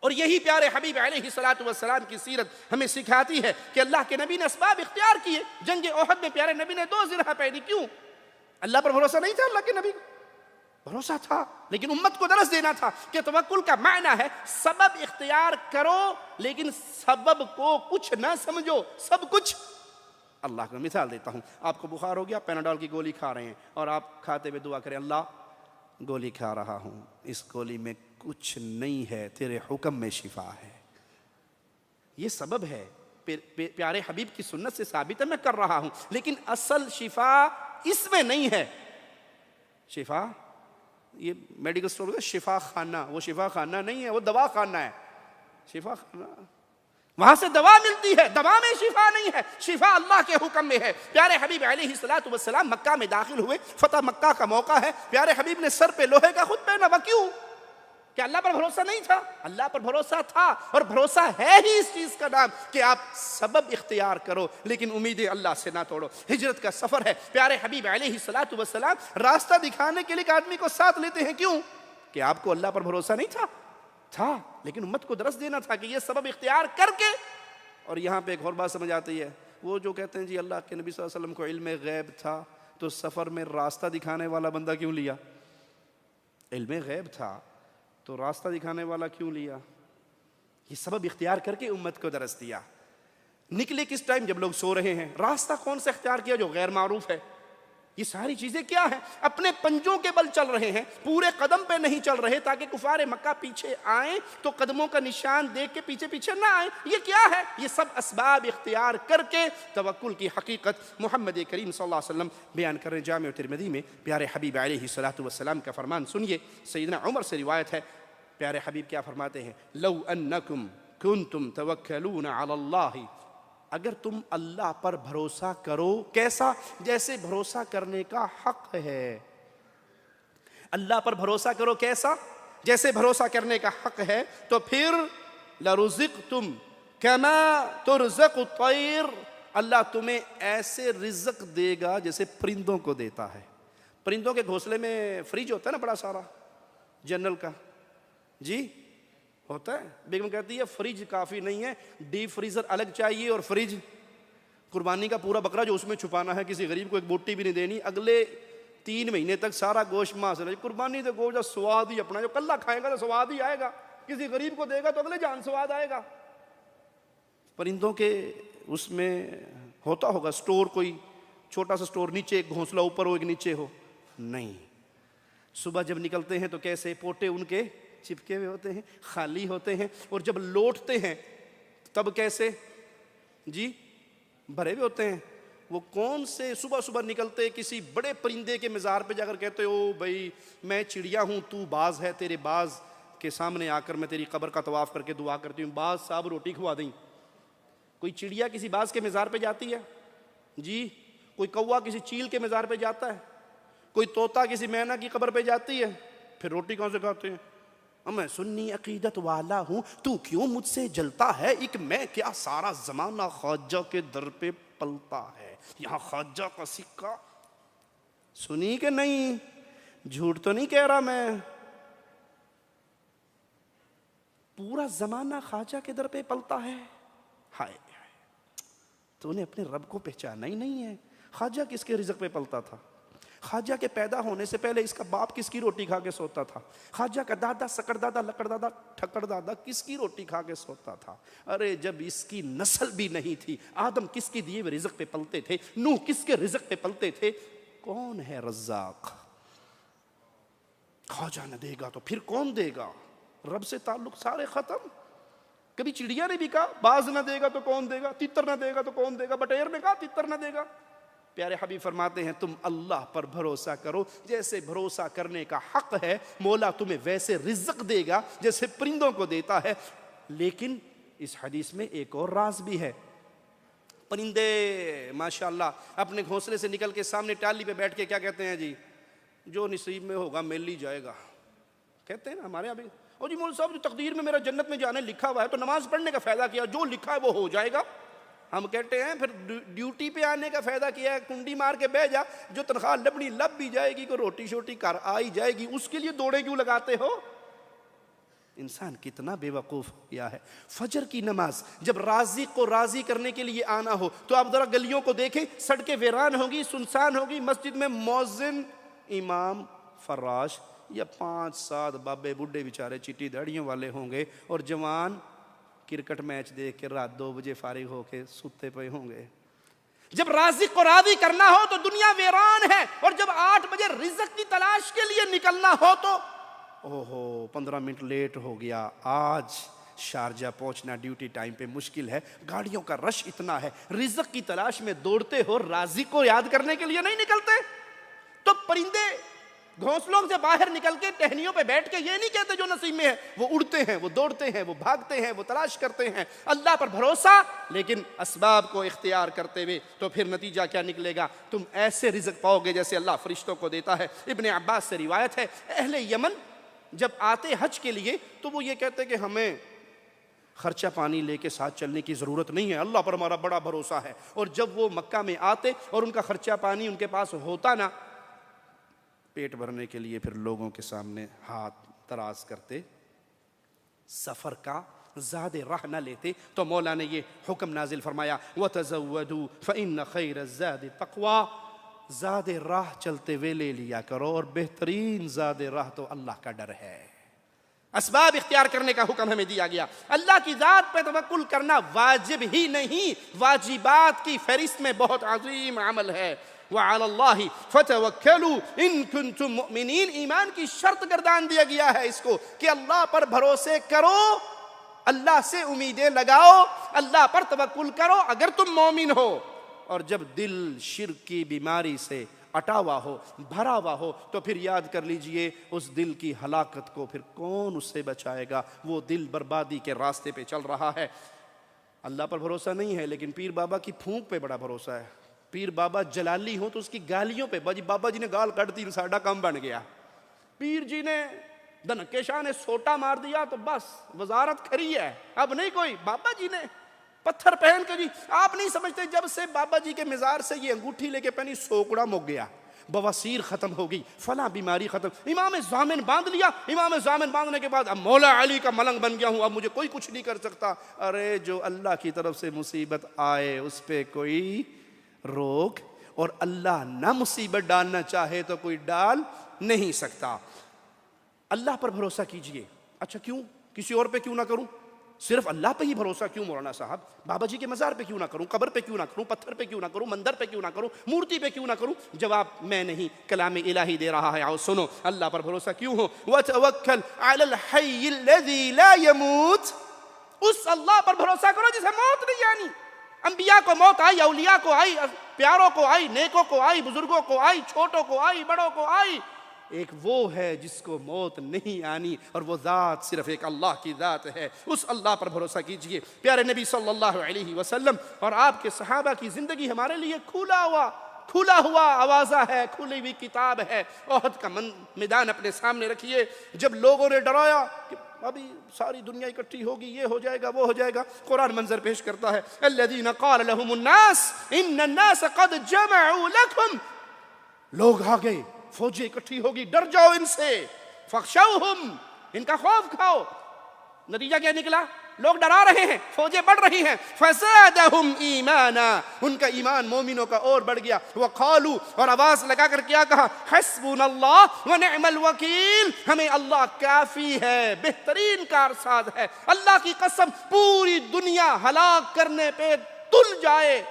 اور یہی پیارے حبیب علیہ الصلوۃ والسلام کی سیرت ہمیں سکھاتی ہے کہ اللہ کے نبی نے اسباب اختیار کیے۔ جنگ احد میں پیارے نبی نے 2 ذرہ پہنی، کیوں؟ اللہ پر بھروسہ نہیں تھا، اللہ کے نبی کو بھروسہ تھا، لیکن امت کو درس دینا تھا کہ توکل کا معنی ہے سبب اختیار کرو لیکن سبب کو کچھ نہ سمجھو، سب کچھ اللہ کو۔ مثال دیتا ہوں، آپ کو بخار ہو گیا، پیناڈول کی گولی کھا رہے ہیں، اور آپ کھاتے ہوئے دعا کریں اللہ گولی کھا رہا ہوں، اس گولی میں کچھ نہیں ہے، تیرے حکم میں شفا ہے، یہ سبب ہے، پیارے حبیب کی سنت سے ثابت ہے میں کر رہا ہوں، لیکن اصل شفا اس میں نہیں ہے۔ شفا یہ میڈیکل سٹور ہوتا ہے شفا خانہ، وہ شفا خانہ نہیں ہے، وہ دوا خانہ ہے۔ شفا خانہ وہاں سے دوا ملتی ہے، دوا میں شفا نہیں ہے، شفا اللہ کے حکم میں ہے۔ پیارے حبیب علیہ الصلوۃ والسلام مکہ میں داخل ہوئے، فتح مکہ کا موقع ہے، پیارے حبیب نے سر پہ لوہے کا خود پہنا، کیوں؟ کہ اللہ پر بھروسہ نہیں تھا؟ اللہ پر بھروسہ تھا، اور بھروسہ ہے ہی اس چیز کا نام کہ آپ سبب اختیار کرو لیکن امیدیں اللہ سے نہ توڑو۔ ہجرت کا سفر ہے، پیارے حبیب علیہ الصلوۃ والسلام راستہ دکھانے کے لیے ایک آدمی کو ساتھ لیتے ہیں، کیوں؟ کہ آپ کو اللہ پر بھروسہ نہیں تھا لیکن امت کو درس دینا تھا کہ یہ سبب اختیار کر کے۔ اور یہاں پہ ایک اور بات سمجھ آتی ہے، وہ جو کہتے ہیں جی اللہ کے نبی صلی اللہ علیہ وسلم کو علم غیب تھا تو سفر میں راستہ دکھانے والا بندہ کیوں لیا؟ علم غیب تھا تو راستہ دکھانے والا کیوں لیا؟ یہ سبب اختیار کر کے امت کو درس دیا۔ نکلے کس ٹائم؟ جب لوگ سو رہے ہیں۔ راستہ کون سا اختیار کیا؟ جو غیر معروف ہے۔ یہ ساری چیزیں کیا ہیں؟ اپنے پنجوں کے بل چل رہے ہیں، پورے قدم پہ نہیں چل رہے تاکہ کفار مکہ پیچھے آئیں تو قدموں کا نشان دیکھ کے پیچھے پیچھے نہ آئیں۔ یہ کیا ہے؟ یہ سب اسباب اختیار کر کے توکل کی حقیقت محمد کریم صلی اللہ علیہ وسلم بیان کر رہے ہیں۔ جامع ترمذی میں پیارے حبیب علیہ الصلوۃ والسلام کا فرمان سنیے، سیدنا عمر سے روایت ہے، پیارے حبیب کیا فرماتے ہیں؟ لو انکم کنتم توکلون علی اللہ، اگر تم اللہ پر بھروسہ کرو، کیسا؟ جیسے بھروسہ کرنے کا حق ہے۔ اللہ پر بھروسہ کرو کیسا؟ جیسے بھروسہ کرنے کا حق ہے، تو پھر لرزقتم کما ترزق الطیر، اللہ تمہیں ایسے رزق دے گا جیسے پرندوں کو دیتا ہے۔ پرندوں کے گھونسلے میں فریج ہوتا ہے نا بڑا سارا، جنرل کا، جی ہوتا ہے۔ بیگم کہتی ہے فریج کافی نہیں ہے، ڈیپ فریزر الگ چاہیے، اور فریج قربانی کا پورا بکرا جو اس میں چھپانا ہے، کسی غریب کو ایک بوٹی بھی نہیں دینی، اگلے 3 مہینے تک سارا گوشت ماس رہے۔ قربانی تو گوشت سواد ہی اپنا، جو کلہ کھائے گا تو سواد ہی آئے گا، کسی غریب کو دے گا تو اگلے جان سواد آئے گا۔ پرندوں کے اس میں ہوتا ہوگا سٹور، کوئی چھوٹا سا سٹور، نیچے ایک گھونسلہ اوپر ہو ایک نیچے ہو، نہیں۔ صبح جب نکلتے ہیں تو کیسے پوٹے ان کے چپکے ہوئے ہوتے ہیں، خالی ہوتے ہیں، اور جب لوٹتے ہیں تب کیسے؟ جی بھرے ہوئے ہوتے ہیں۔ وہ کون سے صبح صبح نکلتے کسی بڑے پرندے کے مزار پہ جا کر کہتے ہو بھائی میں چڑیا ہوں، تو باز ہے، تیرے باز کے سامنے آ کر میں تیری قبر کا طواف کر کے دعا کرتی ہوں، باز صاحب روٹی کھوا دیں۔ کوئی چڑیا کسی باز کے مزار پہ جاتی ہے؟ جی کوئی کوا کسی چیل کے مزار پہ جاتا ہے؟ کوئی طوطا کسی مینا کی قبر پہ جاتی ہے؟ پھر روٹی کہاں سے کھاتے ہیں؟ میں سنی عقیدت والا ہوں، تو کیوں مجھ سے جلتا ہے؟ ایک میں کیا سارا زمانہ خواجہ کے در پہ پلتا ہے، یہاں خواجہ کا سکہ سنی کہ نہیں؟ جھوٹ تو نہیں کہہ رہا میں، پورا زمانہ خواجہ کے در پہ پلتا ہے۔ ہائے تو نے اپنے رب کو پہچانا ہی نہیں ہے۔ خواجہ کس کے رزق پہ پلتا تھا؟ خواجہ کے پیدا ہونے سے پہلے اس کا باپ کس کی روٹی کھا کے سوتا تھا؟ خواجہ کا دادا سکڑ دادا لکڑ دادا ٹھکڑ دادا کس کی روٹی کھا کے سوتا تھا؟ ارے جب اس کی نسل بھی نہیں تھی، آدم کس کی دیے ہوئے رزق پہ پلتے تھے؟ نوح کس کے رزق پہ پلتے تھے؟ کون ہے رزاق؟ خواجہ نہ دے گا تو پھر کون دے گا؟ رب سے تعلق سارے ختم۔ کبھی چڑیا نے بھی کہا باز نہ دے گا تو کون دے گا، تتر نہ دے گا تو کون دے گا، بٹیر نے کہا تتر نہ دے گا۔ پیارے حبیب فرماتے ہیں تم اللہ پر بھروسہ کرو، جیسے بھروسہ کرنے کا حق ہے، مولا تمہیں ویسے رزق دے گا جیسے پرندوں کو دیتا ہے۔ لیکن اس حدیث میں ایک اور راز بھی ہے۔ پرندے ماشاءاللہ اپنے گھونسلے سے نکل کے سامنے ٹالی پہ بیٹھ کے کیا کہتے ہیں؟ جی جو نصیب میں ہوگا مل لی جائے گا، کہتے ہیں نا ہمارے یہاں بھی۔ اور جی مول صاحب جو تقدیر میں میرا جنت میں جانے لکھا ہوا ہے تو نماز پڑھنے کا فائدہ کیا؟ جو لکھا ہے وہ ہو جائے گا۔ ہم کہتے ہیں پھر ڈیوٹی پہ آنے کا فائدہ کیا ہے؟ کنڈی مار کے بہ جا، جو تنخواہ لبنی لب بھی جائے گی، کوئی روٹی شوٹی کر آئی جائے گی، اس کے لیے دوڑے کیوں لگاتے ہو؟ انسان کتنا بے وقوف کیا ہے۔ فجر کی نماز جب رازق کو راضی کرنے کے لیے آنا ہو تو آپ ذرا گلیوں کو دیکھیں، سڑکیں ویران ہوگی، سنسان ہوگی، مسجد میں مؤذن، امام، فراش یا 5-7 بابے بڈھے بیچارے چٹی داڑیوں والے ہوں گے، اور جوان کرکٹ میچ دیکھ کے رات 2 بجے فارغ ہو کے سوتے پے ہوں گے۔ جب رازق کو راضی کرنا ہو تو دنیا ویران ہے، اور جب 8 بجے رزق کی تلاش کے لیے نکلنا ہو تو 15 منٹ لیٹ ہو گیا، آج شارجہ پہنچنا ڈیوٹی ٹائم پہ مشکل ہے، گاڑیوں کا رش اتنا ہے، رزق کی تلاش میں دوڑتے ہو، رازق کو یاد کرنے کے لیے نہیں نکلتے۔ تو پرندے گھونسلوں سے باہر نکل کے ٹہنیوں پہ بیٹھ کے یہ نہیں کہتے جو نصیب میں ہے، وہ اڑتے ہیں، وہ دوڑتے ہیں، وہ بھاگتے ہیں، وہ تلاش کرتے ہیں اللہ پر بھروسہ، لیکن اسباب کو اختیار کرتے ہوئے۔ تو پھر نتیجہ کیا نکلے گا؟ تم ایسے رزق پاؤ گے جیسے اللہ فرشتوں کو دیتا ہے۔ ابن عباس سے روایت ہے، اہل یمن جب آتے حج کے لیے تو وہ یہ کہتے کہ ہمیں خرچہ پانی لے کے ساتھ چلنے کی ضرورت نہیں ہے، اللہ پر ہمارا بڑا بھروسہ ہے۔ اور جب وہ مکہ میں آتے اور ان کا خرچہ پانی ان کے پاس ہوتا نا، پیٹ بھرنے کے لیے پھر لوگوں کے سامنے ہاتھ دراز کرتے، سفر کا زاد راہ نہ لیتے۔ تو مولا نے یہ حکم نازل فرمایا وَتَزَوَّدُوا فَإِنَّ خَيْرَ الزَّادِ التَّقْوَىٰ، زاد راہ چلتے ہوئے لے لیا کرو، اور بہترین زاد راہ تو اللہ کا ڈر ہے۔ اسباب اختیار کرنے کا حکم ہمیں دیا گیا۔ اللہ کی ذات پہ توکل کرنا واجب ہی نہیں، واجبات کی فہرست میں بہت عظیم عمل ہے۔ وعلی اللہ فتوکلوا ان کنتم مؤمنین، ایمان کی شرط گردان دیا گیا ہے اس کو کہ اللہ پر بھروسے کرو، اللہ سے امیدیں لگاؤ، اللہ پر توکل کرو اگر تم مومن ہو۔ اور جب دل شرک کی بیماری سے اٹا ہوا ہو، بھرا ہوا ہو، تو پھر یاد کر لیجئے اس دل کی ہلاکت کو پھر کون اس سے بچائے گا؟ وہ دل بربادی کے راستے پہ چل رہا ہے۔ اللہ پر بھروسہ نہیں ہے لیکن پیر بابا کی پھونک پہ بڑا بھروسہ ہے۔ پیر بابا جلالی ہو تو اس کی گالیوں پہ، بابا جی نے گال کٹ دی، ساڈا کام بن گیا۔ پیر جی نے دھنکے شاہ نے سوٹا مار دیا تو بس وزارت کھری ہے، اب نہیں کوئی۔ بابا جی نے پتھر پہن کے، جی آپ نہیں سمجھتے جب سے بابا جی کے مزار سے یہ انگوٹھی لے کے پہنی، سوکڑا مک گیا، بواسیر ختم ہو گئی، فلاں بیماری ختم۔ امام ضامن باندھ لیا، امام ضامن باندھنے کے بعد اب مولا علی کا ملنگ بن گیا ہوں، اب مجھے کوئی کچھ نہیں کر سکتا۔ ارے جو اللہ کی طرف سے مصیبت آئے اس پہ کوئی روک، اور اللہ نہ مصیبت ڈالنا چاہے تو کوئی ڈال نہیں سکتا۔ اللہ پر بھروسہ کیجئے۔ اچھا کیوں؟ کسی اور پہ کیوں نہ کروں؟ صرف اللہ پہ ہی بھروسہ کیوں مولانا صاحب؟ بابا جی کے مزار پہ کیوں نہ کروں؟ قبر پہ کیوں نہ کروں؟ پتھر پہ کیوں نہ کروں؟ مندر پہ کیوں نہ کروں؟ مورتی پہ کیوں نہ کروں؟ جواب میں نہیں، کلام الہی دے رہا ہے، آؤ سنو۔ اللہ پر بھروسہ کیوں ہو؟ وَتَوَكَّلْ عَلَى الْحَيِّ الَّذِي لَا يَمُوتُ، اس اللہ پر بھروسہ کرو جسے موت نہیں آنی۔ انبیاء کو موت آئی، اولیاء کو آئی، پیاروں کو آئی، نیکوں کو آئی، بزرگوں کو آئی، چھوٹوں کو آئی، بڑوں کو آئی۔ ایک وہ ہے جس کو موت نہیں آنی، اور وہ ذات صرف ایک اللہ کی ذات ہے۔ اس اللہ پر بھروسہ کیجئے۔ پیارے نبی صلی اللہ علیہ وسلم اور آپ کے صحابہ کی زندگی ہمارے لیے کھلا ہوا آوازہ ہے، کھلی ہوئی کتاب ہے۔ احد کا میدان اپنے سامنے رکھیے، جب لوگوں نے ڈرایا کہ ابھی ساری دنیا اکٹھی ہوگی، یہ ہو جائے گا، وہ ہو جائے گا، قرآن منظر پیش کرتا ہے، الذین قال لهم الناس ان الناس قد جمعوا لكم، لوگ آ گئے، فوجیں اکٹھی ہوگی، ڈر جاؤ ان سے، فخشوہم، ان کا خوف کھاؤ۔ نتیجہ کیا نکلا؟ لوگ ڈرا رہے ہیں، فوجیں بڑھ رہی ہیں، فزادہم ایمانا، ان کا ایمان مومنوں کا اور بڑھ گیا۔ وقالو، اور آواز لگا کر کیا کہا؟ حسبنا اللہ ونعم الوکیل، ہمیں اللہ کافی ہے، بہترین کارساز ہے۔ اللہ کی قسم پوری دنیا ہلاک کرنے پہ تل جائے،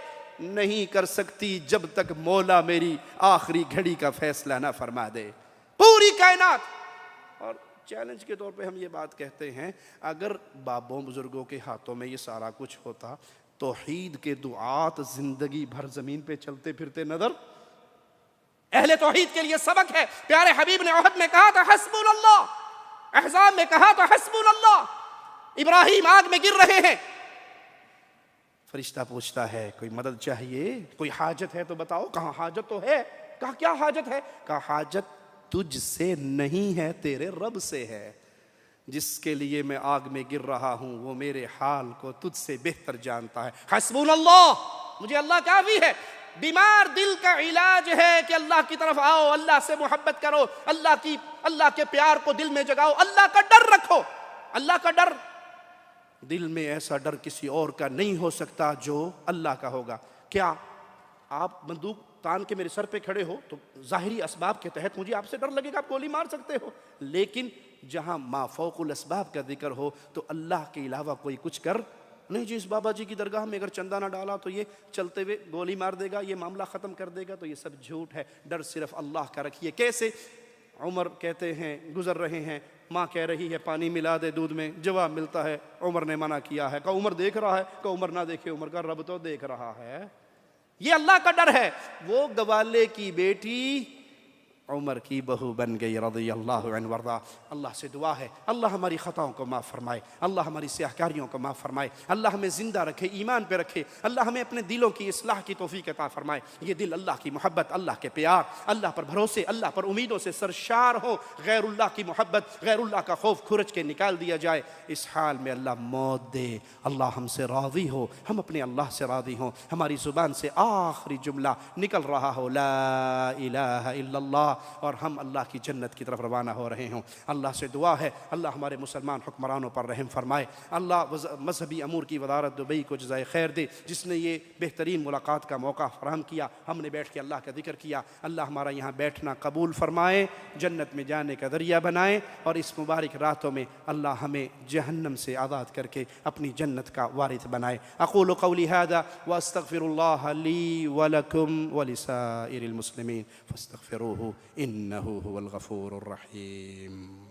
نہیں کر سکتی جب تک مولا میری آخری گھڑی کا فیصلہ نہ فرما دے۔ پوری کائنات۔ اور چیلنج کے طور پہ ہم یہ بات کہتے ہیں، اگر بابوں بزرگوں کے ہاتھوں میں یہ سارا کچھ ہوتا، توحید کے دعات زندگی بھر زمین پہ چلتے پھرتے نظر۔ اہل توحید کے لیے سبق ہے۔ پیارے حبیب نے احد میں کہا تھا حسبنا اللہ، احزاب میں کہا تھا حسبنا اللہ۔ ابراہیم آگ میں گر رہے ہیں، فرشتہ پوچھتا ہے کوئی مدد چاہیے، کوئی حاجت ہے تو بتاؤ۔ کہاں حاجت تو ہے۔ کہا کیا حاجت ہے؟ کہا حاجت تجھ سے نہیں ہے، تیرے رب سے ہے، جس کے لیے میں آگ میں گر رہا ہوں وہ میرے حال کو تجھ سے بہتر جانتا ہے۔ حسبنا اللہ، مجھے اللہ کافی ہے۔ بیمار دل کا علاج ہے کہ اللہ کی طرف آؤ، اللہ سے محبت کرو، اللہ کے پیار کو دل میں جگاؤ، اللہ کا ڈر رکھو۔ اللہ کا ڈر، دل میں ایسا ڈر کسی اور کا نہیں ہو سکتا جو اللہ کا ہوگا۔ کیا آپ بندوق تان کے میرے سر پہ کھڑے ہو تو ظاہری اسباب کے تحت مجھے آپ سے ڈر لگے گا، آپ گولی مار سکتے ہو، لیکن جہاں ما فوق الاسباب کا ذکر ہو تو اللہ کے علاوہ کوئی کچھ کر نہیں۔ جی اس بابا جی کی درگاہ میں اگر چندہ نہ ڈالا تو یہ چلتے ہوئے گولی مار دے گا، یہ معاملہ ختم کر دے گا، تو یہ سب جھوٹ ہے۔ ڈر صرف اللہ کا رکھیے۔ کیسے؟ عمر کہتے ہیں گزر رہے ہیں، ماں کہہ رہی ہے پانی ملا دے دودھ میں، جواب ملتا ہے عمر نے منع کیا ہے۔ کہ عمر دیکھ رہا ہے، کہ عمر نہ دیکھے، عمر کا رب تو دیکھ رہا ہے۔ یہ اللہ کا ڈر ہے۔ وہ گوالے کی بیٹی عمر کی بہو بن گئی رضی اللہ عنہ وارضا۔ اللہ سے دعا ہے اللہ ہماری خطاؤں کو معاف فرمائے، اللہ ہماری سیاہکاریوں کو معاف فرمائے، اللہ ہمیں زندہ رکھے، ایمان پہ رکھے، اللہ ہمیں اپنے دلوں کی اصلاح کی توفیق عطا فرمائے۔ یہ دل اللہ کی محبت، اللہ کے پیار، اللہ پر بھروسے، اللہ پر امیدوں سے سرشار ہو، غیر اللہ کی محبت، غیر اللہ کا خوف کھرچ کے نکال دیا جائے۔ اس حال میں اللہ موت دے، اللہ ہم سے راضی ہو، ہم اپنے اللہ سے راضی ہوں، ہماری زبان سے آخری جملہ نکل رہا ہو لا الہ الا اللہ اور ہم اللہ کی جنت کی طرف روانہ ہو رہے ہوں۔ اللہ سے دعا ہے اللہ ہمارے مسلمان حکمرانوں پر رحم فرمائے، اللہ مذہبی امور کی وزارت دبئی کو جزائے خیر دے، جس نے یہ بہترین ملاقات کا موقع فراہم کیا، ہم نے بیٹھ کے اللہ کا ذکر کیا، اللہ ہمارا یہاں بیٹھنا قبول فرمائے، جنت میں جانے کا ذریعہ بنائے، اور اس مبارک راتوں میں اللہ ہمیں جہنم سے آزاد کر کے اپنی جنت کا وارث بنائے۔ اقول قولی هذا واستغفر الله لي ولكم ولسائر المسلمين فاستغفروه انه هو الغفور الرحيم۔